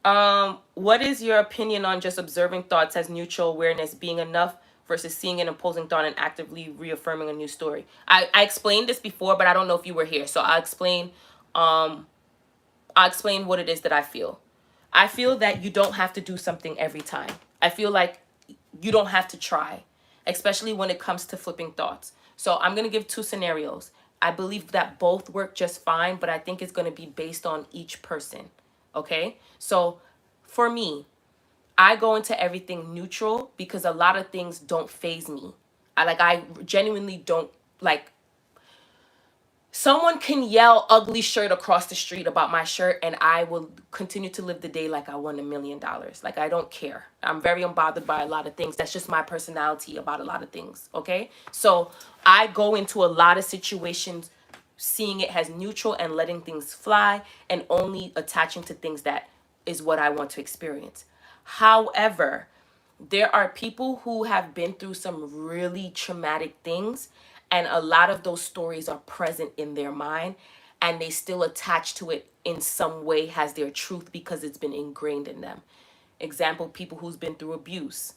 What is your opinion on just observing thoughts as neutral awareness being enough versus seeing an opposing thought and actively reaffirming a new story? I explained this before, but I don't know if you were here. So I'll explain what it is that I feel. I feel that you don't have to do something every time. I feel like you don't have to try, especially when it comes to flipping thoughts. So I'm going to give 2 scenarios. I believe that both work just fine, but I think it's going to be based on each person. Okay? So for me, I go into everything neutral because a lot of things don't faze me. I genuinely don't like. Someone can yell ugly shirt across the street about my shirt and I will continue to live the day like I won $1 million. Like, I don't care. I'm very unbothered by a lot of things. That's just my personality about a lot of things. Okay? So I go into a lot of situations seeing it as neutral and letting things fly and only attaching to things that is what I want to experience. However, there are people who have been through some really traumatic things, and a lot of those stories are present in their mind, and they still attach to it in some way as their truth because it's been ingrained in them. Example, people who's been through abuse,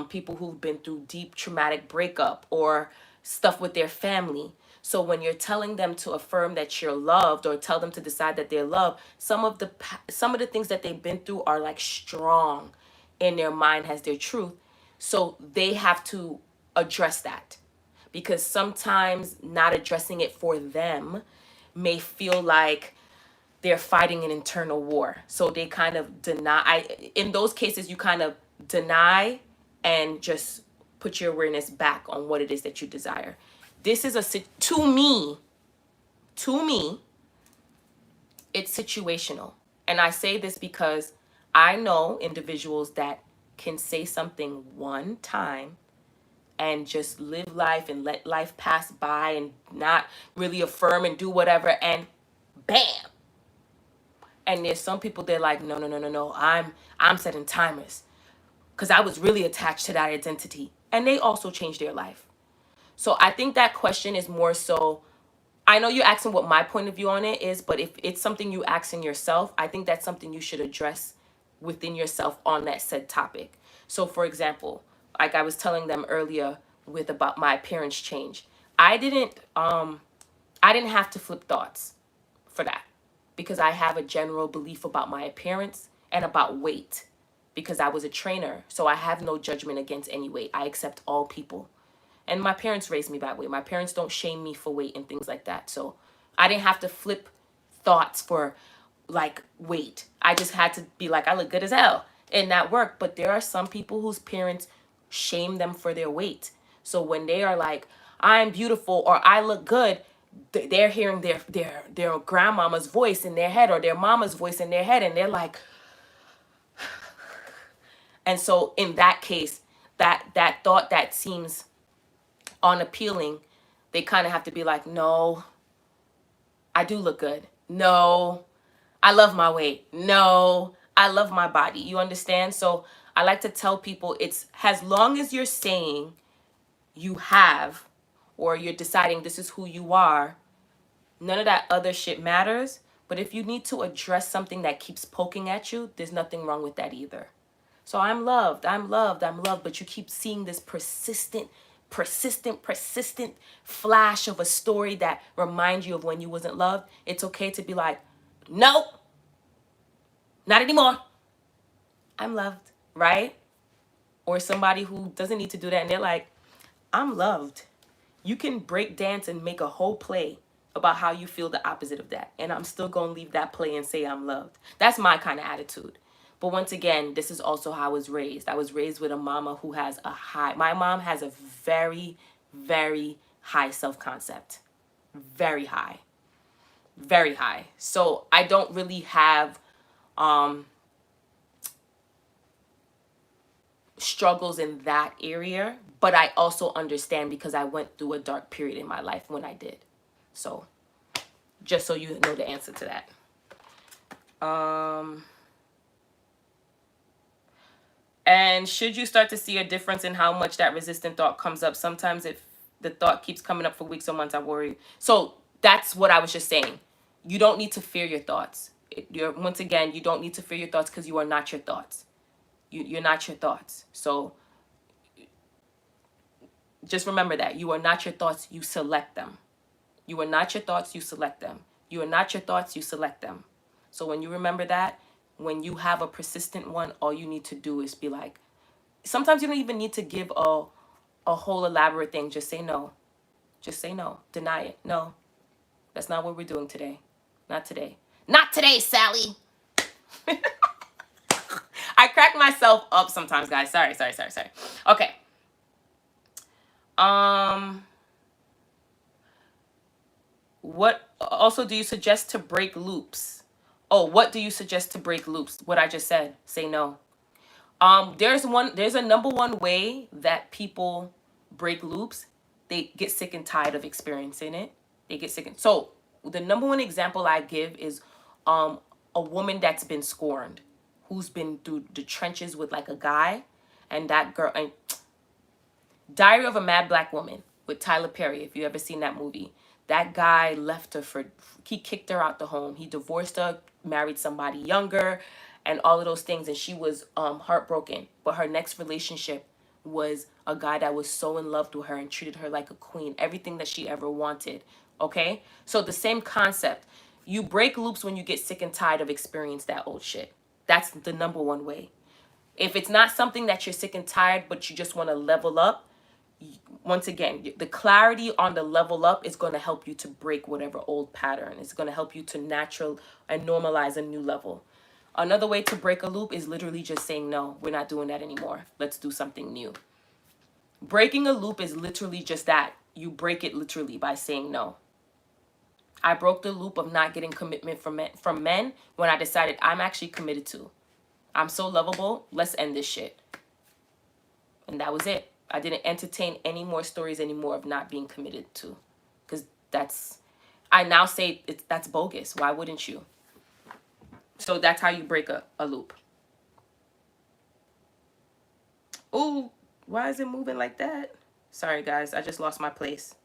people who've been through deep traumatic breakup or stuff with their family. So when you're telling them to affirm that you're loved or tell them to decide that they're loved, some of the things that they've been through are like strong in their mind as their truth. So they have to address that, because sometimes not addressing it for them may feel like they're fighting an internal war. So they kind of deny. In those cases, you kind of deny and just put your awareness back on what it is that you desire. This is to me, it's situational. And I say this because I know individuals that can say something one time and just live life and let life pass by and not really affirm and do whatever, and bam. And there's some people, they're like, no, no, no, no, no, I'm setting timers because I was really attached to that identity, and they also changed their life. So I think that question is more so, I know you're asking what my point of view on it is, but if it's something you asking yourself, I think that's something you should address within yourself on that said topic. So for example, like I was telling them earlier with about my appearance change, I didn't have to flip thoughts for that, because I have a general belief about my appearance and about weight, because I was a trainer. So I have no judgment against any weight. I accept all people. And my parents raised me that way. My parents don't shame me for weight and things like that. So I didn't have to flip thoughts for like weight. I just had to be like, I look good as hell. And that worked. But there are some people whose parents shame them for their weight. So when they are like, I'm beautiful or I look good, they're hearing their grandmama's voice in their head or their mama's voice in their head. And they're like, and so in that case, that thought that seems unappealing, they kind of have to be like, no, I do look good. No, I love my weight. No, I love my body. You understand? So I like to tell people, it's as long as you're saying you have, or you're deciding this is who you are, none of that other shit matters. But if you need to address something that keeps poking at you, there's nothing wrong with that either. So I'm loved, I'm loved, I'm loved, but you keep seeing this persistent flash of a story that reminds you of when you wasn't loved. It's okay to be like, no, not anymore. I'm loved, right? Or somebody who doesn't need to do that and they're like, I'm loved. You can break dance and make a whole play about how you feel the opposite of that. And I'm still going to leave that play and say I'm loved. That's my kind of attitude. But once again, this is also how I was raised. I was raised with a mama who has my mom has a very, very high self-concept. Very high. Very high. So I don't really have struggles in that area. But I also understand because I went through a dark period in my life when I did. So just so you know the answer to that. And should you start to see a difference in how much that resistant thought comes up? Sometimes if the thought keeps coming up for weeks or months, I worry. So that's what I was just saying. You don't need to fear your thoughts. Once again, you don't need to fear your thoughts because you are not your thoughts. You're not your thoughts. So just remember that. You are not your thoughts. You select them. You are not your thoughts. You select them. You are not your thoughts. You select them. So when you remember that, when you have a persistent one, all you need to do is be like, sometimes you don't even need to give a whole elaborate thing. Just say no. Just say no. Deny it. No, that's not what we're doing today. Not today. Not today, Sally. I crack myself up sometimes, guys. Sorry. Okay. What also do you suggest to break loops? Oh, what do you suggest to break loops? What I just said. Say no. There's a number one way that people break loops. They get sick and tired of experiencing it. They get sick and so the number one example I give is a woman that's been scorned, who's been through the trenches with like a guy, and that girl, and Diary of a Mad Black Woman with Tyler Perry, if you ever seen that movie. That guy left her he kicked her out the home. He divorced her, married somebody younger, and all of those things. And she was heartbroken. But her next relationship was a guy that was so in love with her and treated her like a queen. Everything that she ever wanted. Okay? So the same concept. You break loops when you get sick and tired of experiencing that old shit. That's the number one way. If it's not something that you're sick and tired, but you just want to level up, once again, the clarity on the level up is going to help you to break whatever old pattern. It's going to help you to natural and normalize a new level. Another way to break a loop is literally just saying, no, we're not doing that anymore. Let's do something new. Breaking a loop is literally just that. You break it literally by saying no. I broke the loop of not getting commitment from men when I decided I'm actually committed to. I'm so lovable. Let's end this shit. And that was it. I didn't entertain any more stories anymore of not being committed to. Because I now say that's bogus. Why wouldn't you? So that's how you break a loop. Ooh, why is it moving like that? Sorry, guys. I just lost my place.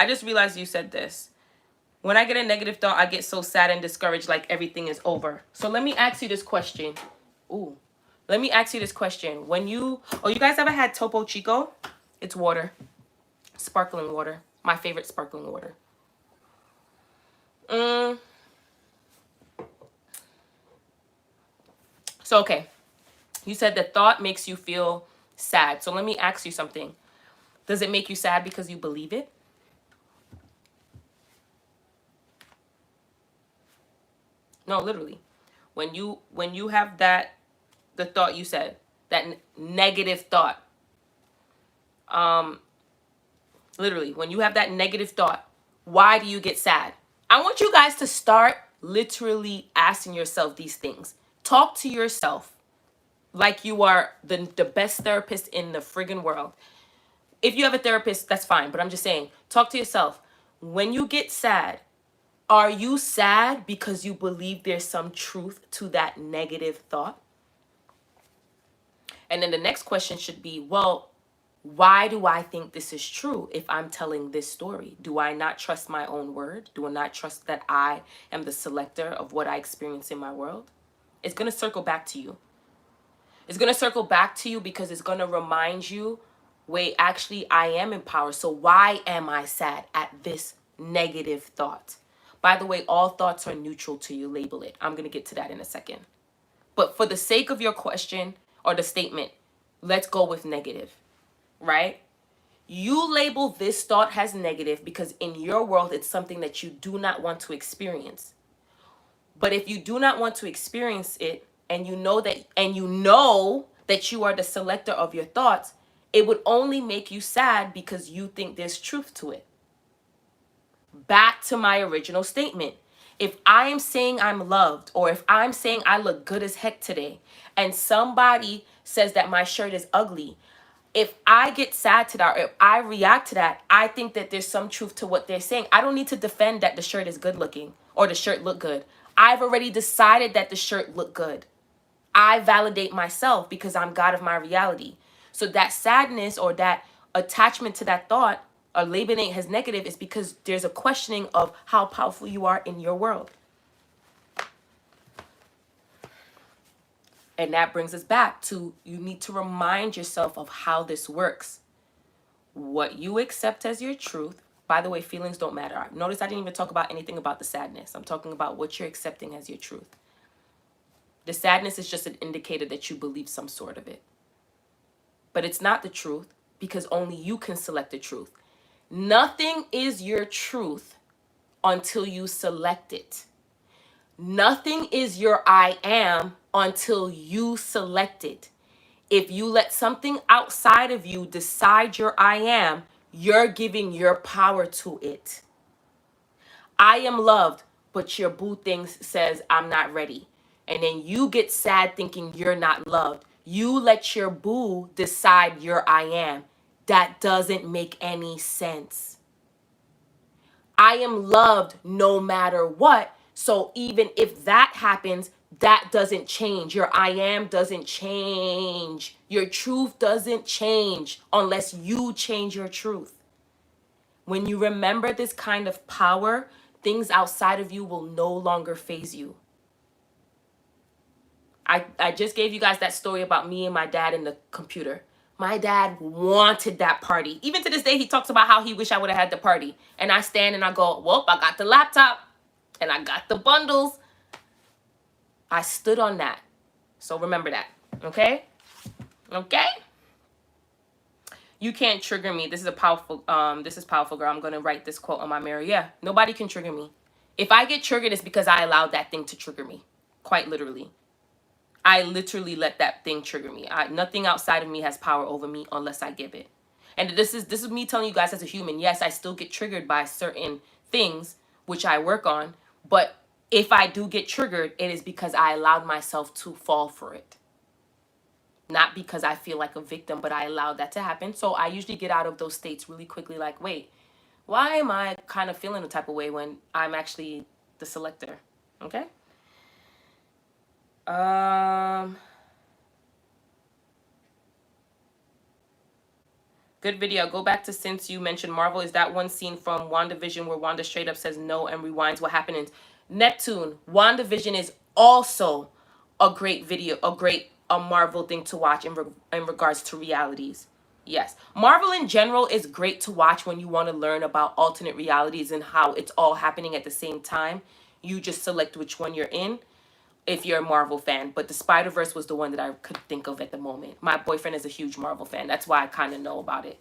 I just realized you said this. When I get a negative thought, I get so sad and discouraged, like everything is over. So let me ask you this question. Ooh. Let me ask you this question. You guys ever had Topo Chico? It's water. Sparkling water. My favorite sparkling water. So, okay. You said the thought makes you feel sad. So let me ask you something. Does it make you sad because you believe it? No, literally. When you have the thought you said, that negative thought, literally, when you have that negative thought, why do you get sad? I want you guys to start literally asking yourself these things. Talk to yourself like you are the best therapist in the friggin' world. If you have a therapist, that's fine. But I'm just saying, talk to yourself. When you get sad, are you sad because you believe there's some truth to that negative thought? And then the next question should be, well, why do I think this is true if I'm telling this story? Do I not trust my own word? Do I not trust that I am the selector of what I experience in my world? It's going to circle back to you. It's going to circle back to you because it's going to remind you, wait, actually, I am in power. So why am I sad at this negative thought? By the way, all thoughts are neutral till you label it. I'm going to get to that in a second. But for the sake of your question or the statement, let's go with negative, right? You label this thought as negative because in your world, it's something that you do not want to experience. But if you do not want to experience it, and you know that you are the selector of your thoughts, it would only make you sad because you think there's truth to it. Back to my original statement. If I am saying I'm loved, or if I'm saying I look good as heck today, and somebody says that my shirt is ugly, if I get sad to that, or if I react to that, I think that there's some truth to what they're saying. I don't need to defend that the shirt is good looking or the shirt look good. I've already decided that the shirt look good. I validate myself because I'm God of my reality. So that sadness or that attachment to that thought or labeling it as negative is because there's a questioning of how powerful you are in your world. And that brings us back to, you need to remind yourself of how this works. What you accept as your truth. By the way, feelings don't matter. Notice I didn't even talk about anything about the sadness. I'm talking about what you're accepting as your truth. The sadness is just an indicator that you believe some sort of it. But it's not the truth because only you can select the truth. Nothing is your truth until you select it. Nothing is your I am until you select it. If you let something outside of you decide your I am, you're giving your power to it. I am loved, but your boo thinks says I'm not ready. And then you get sad thinking you're not loved. You let your boo decide your I am. That doesn't make any sense. I am loved no matter what. So even if that happens, that doesn't change. Your I am doesn't change. Your truth doesn't change unless you change your truth. When you remember this kind of power, things outside of you will no longer faze you. I just gave you guys that story about me and my dad and the computer. My dad wanted that party. Even to this day, he talks about how he wish I would have had the party. And I stand and I go, well, I got the laptop and I got the bundles. I stood on that. So remember that. Okay? Okay? You can't trigger me. This is powerful, girl. I'm going to write this quote on my mirror. Yeah, nobody can trigger me. If I get triggered, it's because I allowed that thing to trigger me. Quite literally. I literally let that thing trigger me. Nothing outside of me has power over me unless I give it. And this is me telling you guys as a human. Yes, I still get triggered by certain things, which I work on. But if I do get triggered, it is because I allowed myself to fall for it. Not because I feel like a victim, but I allowed that to happen. So I usually get out of those states really quickly. Like, wait, why am I kind of feeling the type of way when I'm actually the selector? Okay. Good video. Go back to, since you mentioned Marvel, is that one scene from WandaVision where Wanda straight up says no and rewinds what happened in Neptune? WandaVision is also a great video, a Marvel thing to watch in regards to realities. Yes. Marvel in general is great to watch when you want to learn about alternate realities and how it's all happening at the same time. You just select which one you're in if you're a Marvel fan. But the Spider-Verse was the one that I could think of at the moment. My boyfriend is a huge Marvel fan. That's why I kind of know about it.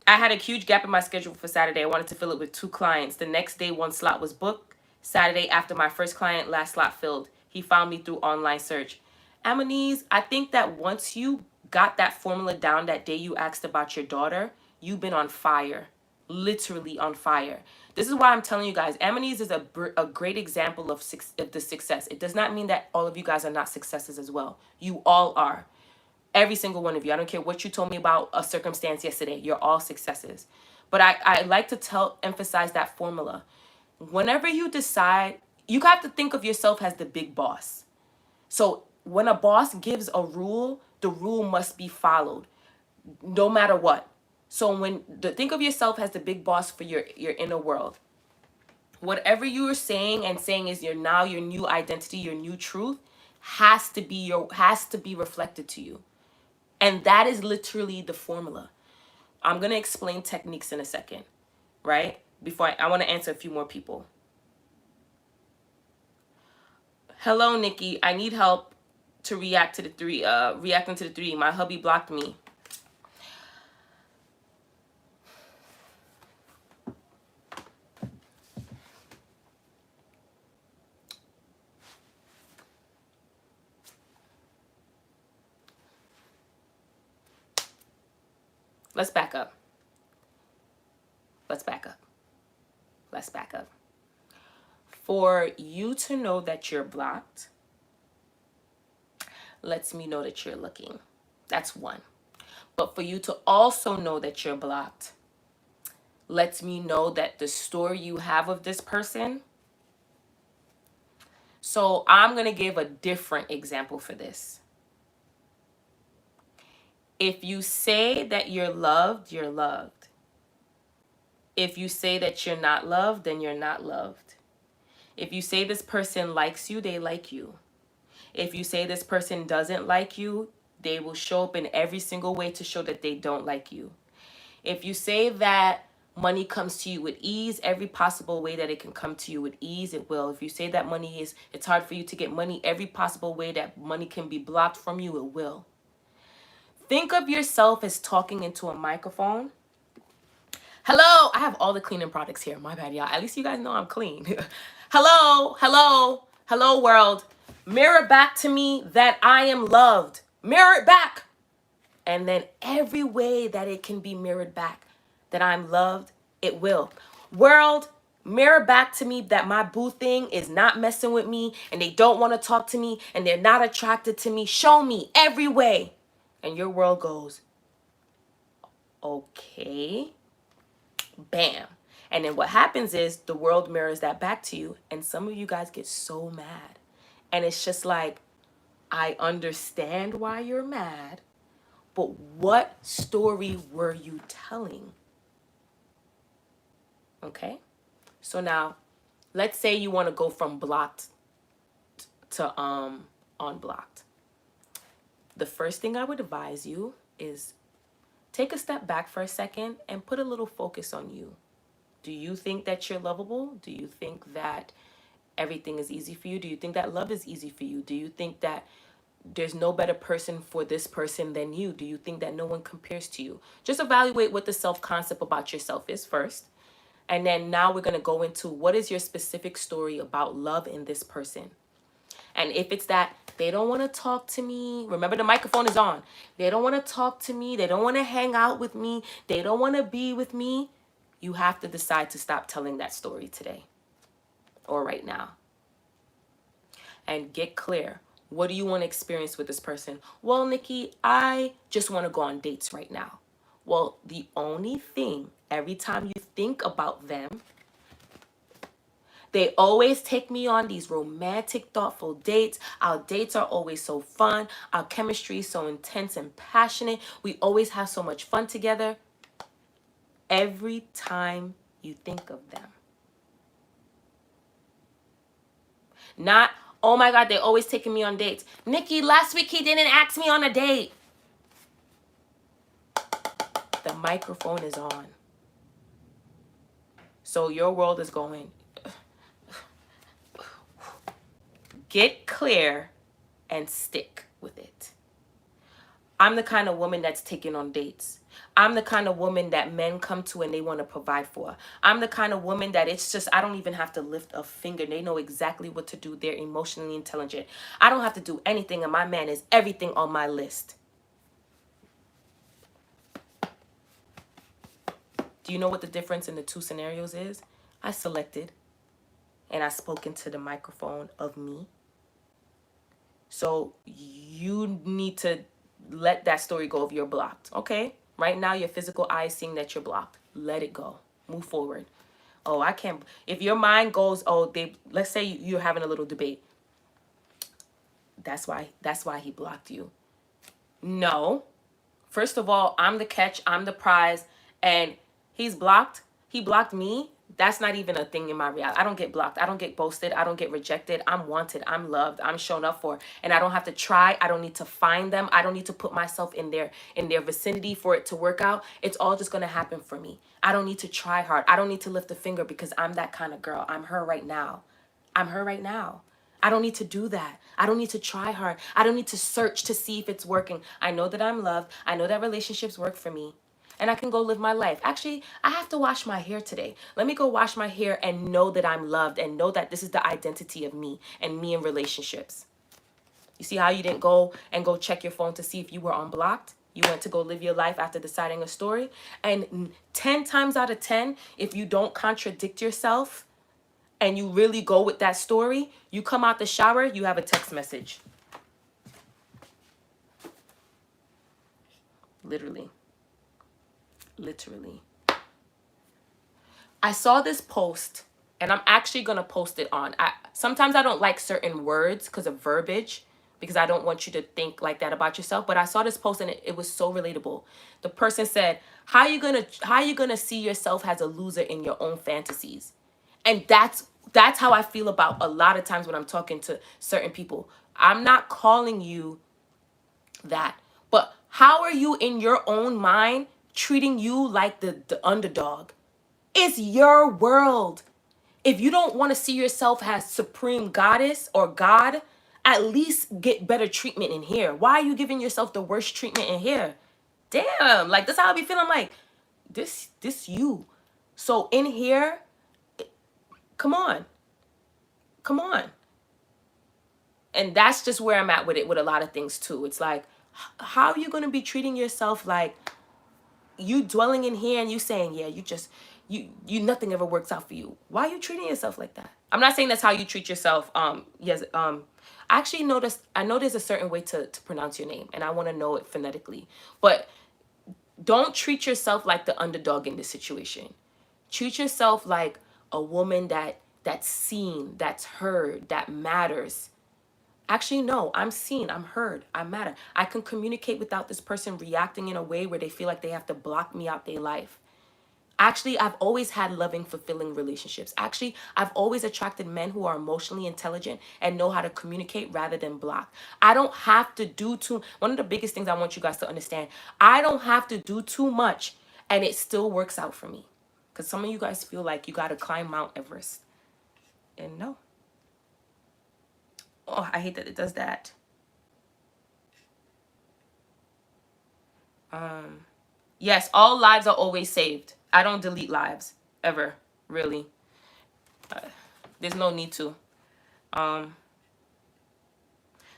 I had a huge gap in my schedule for Saturday. I wanted to fill it with 2 clients. The next day, 1 slot was booked. Saturday, after my first client, last slot filled. He found me through online search. Amanese, I think that once you got that formula down that day you asked about your daughter, you've been on fire. Literally on fire. This is why I'm telling you guys, Amanese is a great example of the success. It does not mean that all of you guys are not successes as well. You all are. Every single one of you. I don't care what you told me about a circumstance yesterday. You're all successes. But I like to emphasize that formula. Whenever you decide, you have to think of yourself as the big boss. So when a boss gives a rule, the rule must be followed no matter what. So think of yourself as the big boss for your inner world. Whatever you are saying is your new identity, your new truth has to be reflected to you. And that is literally the formula. I'm going to explain techniques in a second, right? Before I want to answer a few more people. Hello, Nikki. I need help to reacting to the 3. My hubby blocked me. Let's back up. For you to know that you're blocked lets me know that you're looking. That's one. But for you to also know that you're blocked lets me know that the story you have of this person. So I'm going to give a different example for this. If you say that you're loved, you're loved. If you say that you're not loved, then you're not loved. If you say this person likes you, they like you. If you say this person doesn't like you, they will show up in every single way to show that they don't like you. If you say that money comes to you with ease, every possible way that it can come to you with ease, it will. If you say that it's hard for you to get money, every possible way that money can be blocked from you, it will. Think of yourself as talking into a microphone. Hello, I have all the cleaning products here. My bad, y'all. At least you guys know I'm clean. Hello, world. Mirror back to me that I am loved. Mirror it back. And then every way that it can be mirrored back that I'm loved, it will. World, mirror back to me that my boo thing is not messing with me and they don't want to talk to me and they're not attracted to me. Show me every way. And your world goes, okay, bam. And then what happens is the world mirrors that back to you. And some of you guys get so mad. And it's just like, I understand why you're mad, but what story were you telling? Okay. So now, let's say you want to go from blocked to unblocked. the first thing I would advise you is take a step back for a second and put a little focus on you. Do you think that you're lovable? Do you think that everything is easy for you? Do you think that love is easy for you? Do you think that there's no better person for this person than you? Do you think that no one compares to you? Just evaluate what the self-concept about yourself is first. And then now we're going to go into what is your specific story about love in this person. And if it's that they don't want to talk to me, remember the microphone is on. They don't want to talk to me. They don't want to hang out with me. They don't want to be with me. You have to decide to stop telling that story today or right now. And get clear. What do you want to experience with this person? Well, Nikki, I just want to go on dates right now. Well, the only thing, every time you think about them, they always take me on these romantic, thoughtful dates. Our dates are always so fun. Our chemistry is so intense and passionate. We always have so much fun together. Every time you think of them. Not, oh my God, they're always taking me on dates. Nikki, last week he didn't ask me on a date. The microphone is on. So your world is going. Get clear and stick with it. I'm the kind of woman that's taken on dates. I'm the kind of woman that men come to and they want to provide for. I'm the kind of woman that it's just, I don't even have to lift a finger. They know exactly what to do. They're emotionally intelligent. I don't have to do anything and my man is everything on my list. Do you know what the difference in the two scenarios is? I selected and I spoke into the microphone of me. So you need to let that story go if you're blocked. Okay? Right now, your physical eye is seeing that you're blocked. Let it go. Move forward. Oh, I can't. If your mind goes, oh, let's say you're having a little debate. That's why he blocked you. No. First of all, I'm the catch. I'm the prize. And he's blocked. He blocked me. That's not even a thing in my reality. I don't get blocked. I don't get ghosted. I don't get rejected. I'm wanted. I'm loved. I'm shown up for. And I don't have to try. I don't need to find them. I don't need to put myself in their vicinity for it to work out. It's all just going to happen for me. I don't need to try hard. I don't need to lift a finger because I'm that kind of girl. I'm her right now. I'm her right now. I don't need to do that. I don't need to try hard. I don't need to search to see if it's working. I know that I'm loved. I know that relationships work for me. And I can go live my life. Actually, I have to wash my hair today. Let me go wash my hair and know that I'm loved and know that this is the identity of me and me in relationships. You see how you didn't go check your phone to see if you were unblocked? You went to go live your life after deciding a story. And 10 times out of 10, if you don't contradict yourself and you really go with that story, you come out the shower, you have a text message. Literally. I saw this post and I'm actually going to post it on. Sometimes I don't like certain words because of verbiage, because I don't want you to think like that about yourself. But I saw this post and it was so relatable. The person said, how you gonna see yourself as a loser in your own fantasies? And that's how I feel about a lot of times when I'm talking to certain people. I'm not calling you that, but how are you in your own mind treating you like the underdog? It's your world. If you don't want to see yourself as supreme goddess or God, at least get better treatment in here. Why are you giving yourself the worst treatment in here? Damn, like that's how I be feeling. Like this you. So in here, come on. And that's just where I'm at with it with a lot of things too. It's like, how are you going to be treating yourself like you dwelling in here and you saying, yeah, you nothing ever works out for you. Why are you treating yourself like that? I'm not saying that's how you treat yourself. Yes. I actually I know there's a certain way to pronounce your name and I want to know it phonetically, but don't treat yourself like the underdog in this situation. Treat yourself like a woman that's seen, that's heard, that matters. Actually, no, I'm seen, I'm heard, I matter. I can communicate without this person reacting in a way where they feel like they have to block me out their life. Actually, I've always had loving, fulfilling relationships. Actually, I've always attracted men who are emotionally intelligent and know how to communicate rather than block. I don't have to do too. One of the biggest things I want you guys to understand, I don't have to do too much and it still works out for me. Because some of you guys feel like you got to climb Mount Everest. And no. Oh, I hate that it does that. Yes, all lives are always saved. I don't delete lives ever, really. There's no need to.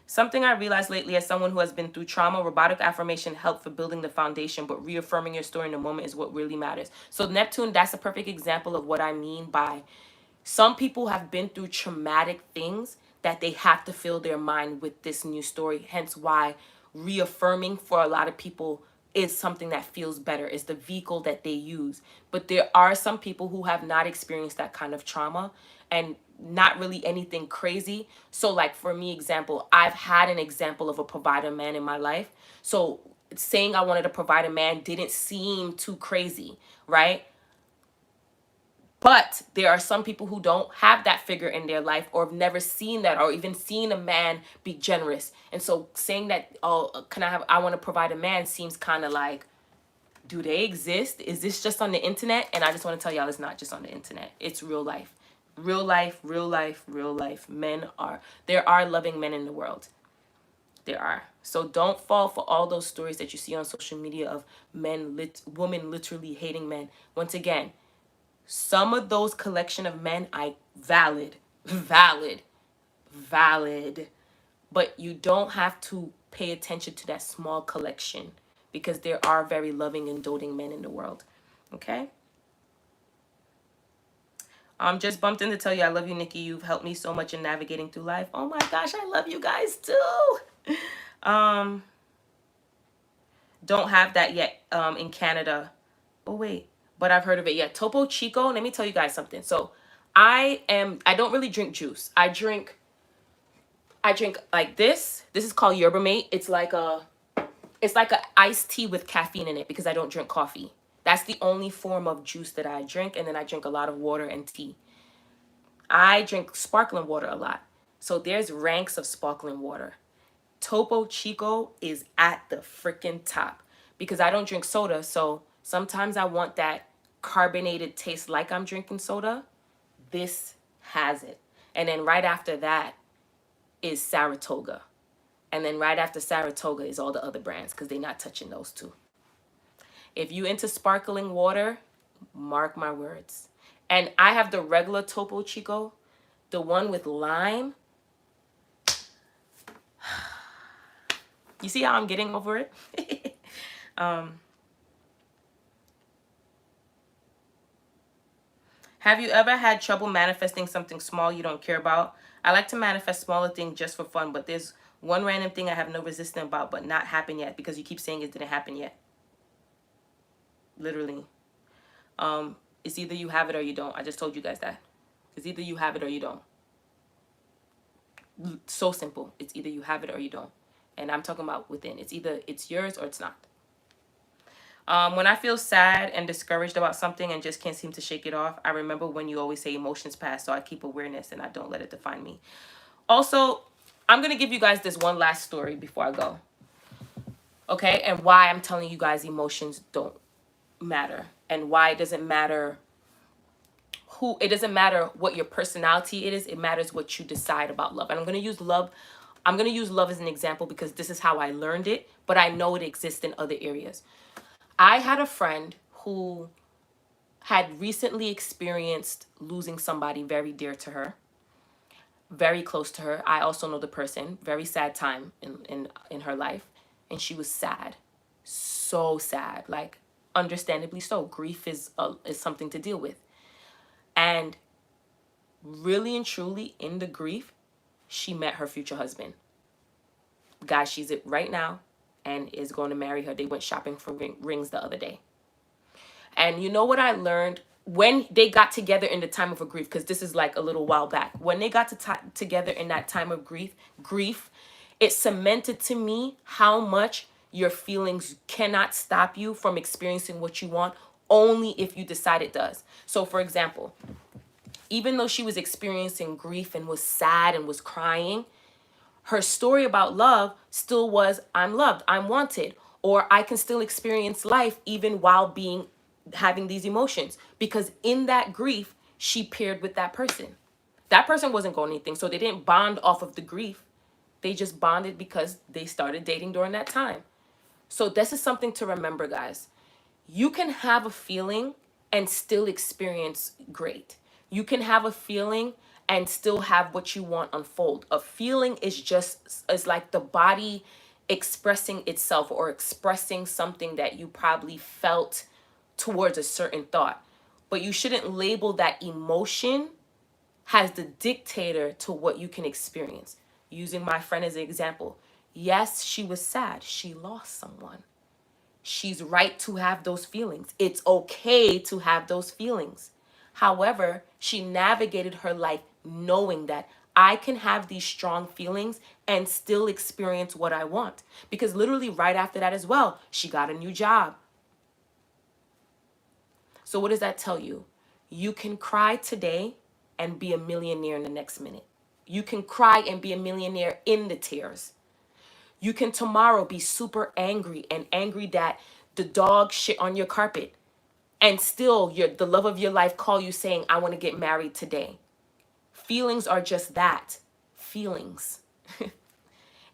Something I realized lately as someone who has been through trauma, robotic affirmation helped for building the foundation, but reaffirming your story in the moment is what really matters. So Neptune, that's a perfect example of what I mean by some people have been through traumatic things that they have to fill their mind with this new story. Hence why reaffirming for a lot of people is something that feels better, is the vehicle that they use. But there are some people who have not experienced that kind of trauma and not really anything crazy. So like for me, example, I've had an example of a provider man in my life. So saying I wanted a provider man didn't seem too crazy, right? But there are some people who don't have that figure in their life or have never seen that or even seen a man be generous. And so saying that, oh, I want to provide a man seems kind of like, do they exist? Is this just on the internet? And I just want to tell y'all it's not just on the internet. It's real life. Real life, real life, real life. There are loving men in the world. There are. So don't fall for all those stories that you see on social media of women literally hating men. Once again, some of those collection of men, valid. But you don't have to pay attention to that small collection because there are very loving and doting men in the world. Okay? Just bumped in to tell you I love you, Nikki. You've helped me so much in navigating through life. Oh my gosh, I love you guys too. Don't have that yet in Canada. Oh wait. But I've heard of it. Yeah, Topo Chico. Let me tell you guys something. So I don't really drink juice. I drink like this. This is called Yerba Mate. It's like a iced tea with caffeine in it because I don't drink coffee. That's the only form of juice that I drink. And then I drink a lot of water and tea. I drink sparkling water a lot. So there's ranks of sparkling water. Topo Chico is at the freaking top because I don't drink soda. So sometimes I want that carbonated taste like I'm drinking soda. This has it. And then right after that is Saratoga. And then right after Saratoga is all the other brands because they're not touching those two. If you into sparkling water, mark my words. And I have the regular Topo Chico, the one with lime. You see how I'm getting over it? Have you ever had trouble manifesting something small you don't care about? I like to manifest smaller things just for fun, but there's one random thing I have no resistance about, but not happened yet because you keep saying it didn't happen yet. Literally. It's either you have it or you don't. I just told you guys that. It's either you have it or you don't. So simple. It's either you have it or you don't. And I'm talking about within. It's either it's yours or it's not. When I feel sad and discouraged about something and just can't seem to shake it off, I remember when you always say emotions pass, so I keep awareness and I don't let it define me. Also, I'm going to give you guys this one last story before I go. Okay? And why I'm telling you guys emotions don't matter. And why it doesn't matter it doesn't matter what your personality it is. It matters what you decide about love. And I'm going to use love. I'm going to use love as an example because this is how I learned it, but I know it exists in other areas. I had a friend who had recently experienced losing somebody very dear to her, very close to her. I also know the person, very sad time in her life. And she was sad, so sad, like understandably so. Grief is something to deal with. And really and truly in the grief, she met her future husband. Guys, she's it right now and is going to marry her. They went shopping for rings the other day. And you know what I learned? When they got together in the time of a grief, because this is like a little while back. When they got together in that time of grief, it cemented to me how much your feelings cannot stop you from experiencing what you want. only if you decide it does. So for example, even though she was experiencing grief and was sad and was crying, her story about love still was, I'm loved, I'm wanted, or I can still experience life even while having these emotions, because in that grief, she paired with that person. That person wasn't going anything, so they didn't bond off of the grief. They just bonded because they started dating during that time. So this is something to remember, guys. You can have a feeling and still experience great. You can have a feeling and still have what you want unfold. A feeling is like the body expressing itself or expressing something that you probably felt towards a certain thought. But you shouldn't label that emotion as the dictator to what you can experience. Using my friend as an example. Yes, she was sad. She lost someone. She's right to have those feelings. It's okay to have those feelings. However, she navigated her life knowing that I can have these strong feelings and still experience what I want. Because literally right after that as well, she got a new job. So what does that tell you? You can cry today and be a millionaire in the next minute. You can cry and be a millionaire in the tears. You can tomorrow be super angry and angry that the dog shit on your carpet, and still the love of your life call you saying, I want to get married today. Feelings are just that, feelings.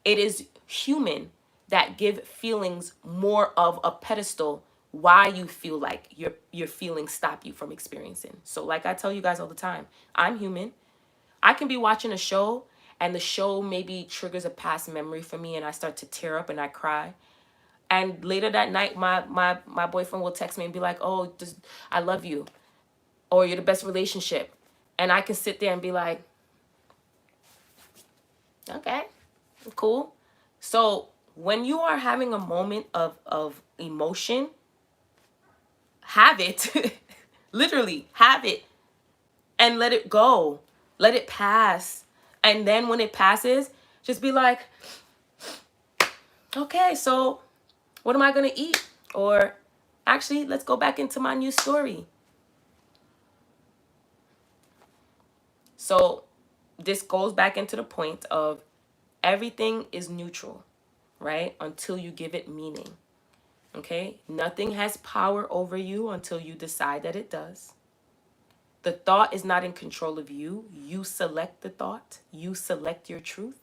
It is human that give feelings more of a pedestal why you feel like your feelings stop you from experiencing. So like I tell you guys all the time, I'm human. I can be watching a show and the show maybe triggers a past memory for me and I start to tear up and I cry. And later that night, my boyfriend will text me and be like, oh, I love you. Or you're the best relationship. And I can sit there and be like, okay, cool. So when you are having a moment of emotion, have it. Literally, have it. And let it go. Let it pass. And then when it passes, just be like, okay, so what am I going to eat? Or actually, let's go back into my new story. So this goes back into the point of everything is neutral, right? Until you give it meaning. Okay? Nothing has power over you until you decide that it does. The thought is not in control of you. You select the thought. You select your truth.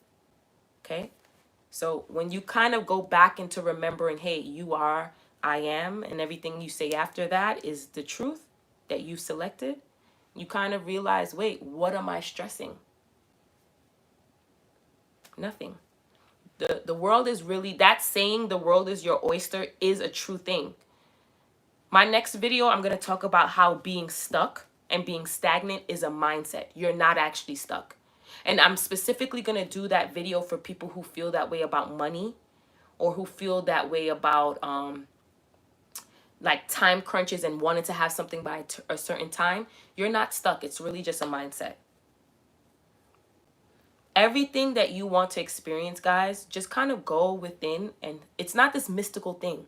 Okay? So when you kind of go back into remembering, hey, you are, I am, and everything you say after that is the truth that you selected, you kind of realize, wait, what am I stressing? Nothing. The world is really, that saying, the world is your oyster, is a true thing. My next video, I'm going to talk about how being stuck and being stagnant is a mindset. You're not actually stuck. And I'm specifically going to do that video for people who feel that way about money, or who feel that way about like time crunches and wanting to have something by a certain time. You're not stuck. It's really just a mindset. Everything that you want to experience, guys, just kind of go within. And it's not this mystical thing.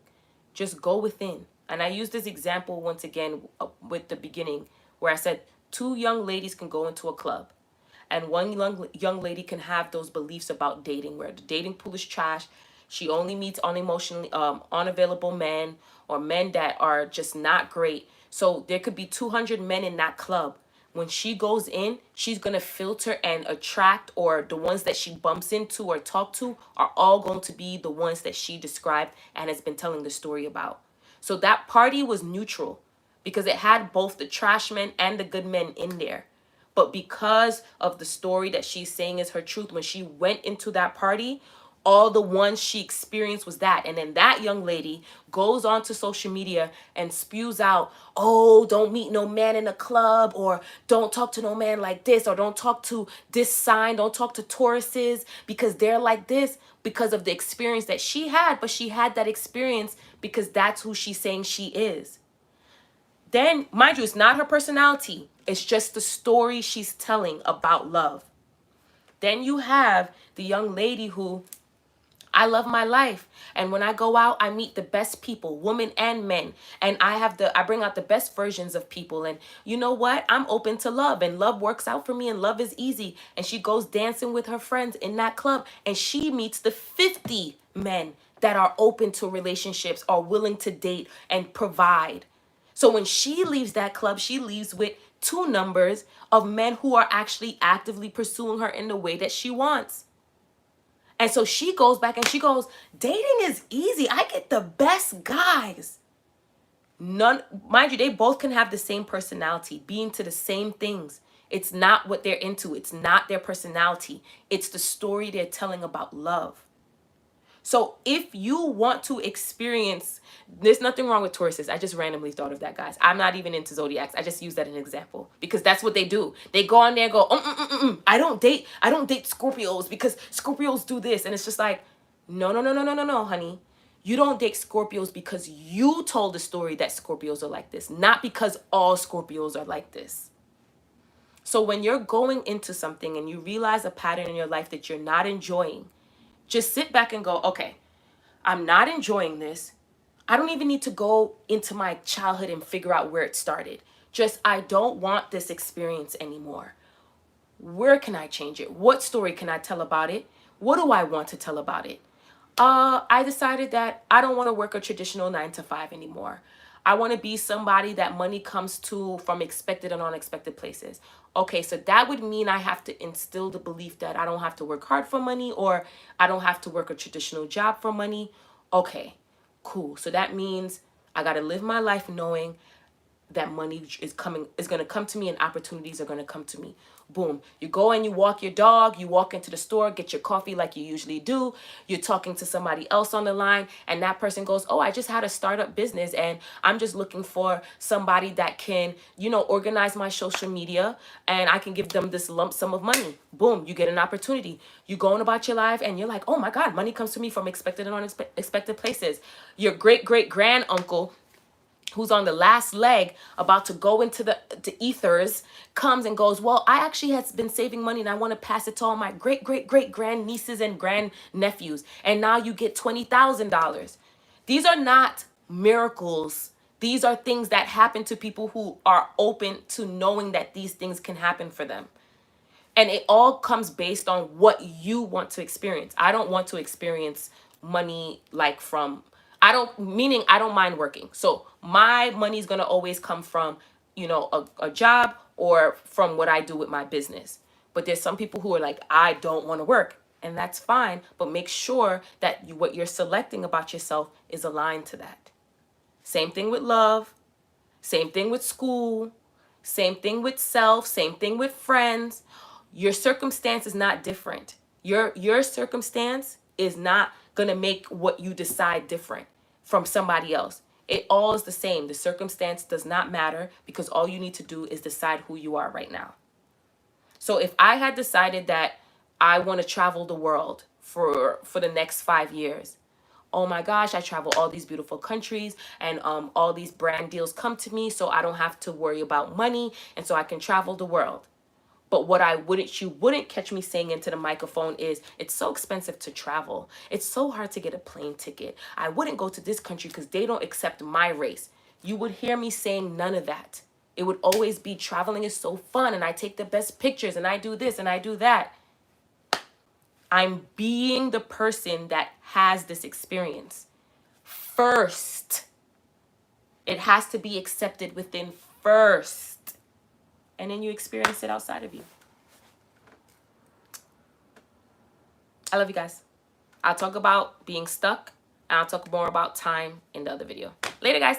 Just go within. And I use this example once again with the beginning, where I said 2 young ladies can go into a club. And one young lady can have those beliefs about dating, where the dating pool is trash. She only meets unemotionally unavailable men, or men that are just not great. So there could be 200 men in that club. When she goes in, she's going to filter and attract, or the ones that she bumps into or talk to are all going to be the ones that she described and has been telling the story about. So that party was neutral because it had both the trash men and the good men in there. But because of the story that she's saying is her truth, when she went into that party, all the ones she experienced was that. And then that young lady goes on to social media and spews out, oh, don't meet no man in a club, or don't talk to no man like this, or don't talk to this sign, don't talk to Tauruses because they're like this, because of the experience that she had. But she had that experience because that's who she's saying she is. Then, mind you, it's not her personality. It's just the story she's telling about love. Then you have the young lady who I love my life. And when I go out, I meet the best people, women and men. And I bring out the best versions of people. And you know what? I'm open to love, and love works out for me, and love is easy. And she goes dancing with her friends in that club, and she meets the 50 men that are open to relationships, are willing to date and provide. So when she leaves that club, she leaves with two numbers of men who are actually actively pursuing her in the way that she wants. And so she goes back and she goes, dating is easy. I get the best guys. None, mind you, they both can have the same personality, be into the same things. It's not what they're into. It's not their personality. It's the story they're telling about love. So if you want to experience, there's nothing wrong with Tauruses. I just randomly thought of that, guys. I'm not even into zodiacs. I just use that as an example because that's what they do. They go on there and go, I don't date Scorpios because Scorpios do this. And it's just like, no, honey. You don't date Scorpios because you told the story that Scorpios are like this, not because all Scorpios are like this. So when you're going into something and you realize a pattern in your life that you're not enjoying, just sit back and go, okay, I'm not enjoying this. I don't even need to go into my childhood and figure out where it started. Just, I don't want this experience anymore. Where can I change it? What story can I tell about it? What do I want to tell about it? I decided that I don't want to work a traditional 9 to 5 anymore. I want to be somebody that money comes to from expected and unexpected places. Okay, so that would mean I have to instill the belief that I don't have to work hard for money, or I don't have to work a traditional job for money. Okay, cool. So that means I got to live my life knowing that money is going to come to me, and opportunities are going to come to me. Boom. You go and you walk your dog, you walk into the store, get your coffee like you usually do. You're talking to somebody else on the line, and that person goes, oh, I just had a startup business and I'm just looking for somebody that can, organize my social media, and I can give them this lump sum of money. Boom. You get an opportunity. You going about your life and you're like, oh my God, money comes to me from expected and unexpected places. Your great-great-grand uncle, who's on the last leg about to go into the ethers, comes and goes, well, I actually has been saving money and I want to pass it to all my great-great-great-grand nieces and grand nephews. And now you get $20,000. These are not miracles. These are things that happen to people who are open to knowing that these things can happen for them. And it all comes based on what you want to experience. I don't want to experience money like from, I don't mind working. So my money is going to always come from, a job or from what I do with my business. But there's some people who are like, I don't want to work. And that's fine. But make sure that what you're selecting about yourself is aligned to that. Same thing with love. Same thing with school. Same thing with self. Same thing with friends. Your circumstance is not different. Your circumstance is not going to make what you decide different from somebody else. It all is the same. The circumstance does not matter because all you need to do is decide who you are right now. So if I had decided that I want to travel the world for the next 5 years, oh my gosh, I travel all these beautiful countries and all these brand deals come to me so I don't have to worry about money and so I can travel the world. But what you wouldn't catch me saying into the microphone is, it's so expensive to travel. It's so hard to get a plane ticket. I wouldn't go to this country because they don't accept my race. You would hear me saying none of that. It would always be, traveling is so fun and I take the best pictures and I do this and I do that. I'm being the person that has this experience. First, it has to be accepted within first. And then you experience it outside of you. I love you guys. I'll talk about being stuck, and I'll talk more about time in the other video. Later, guys.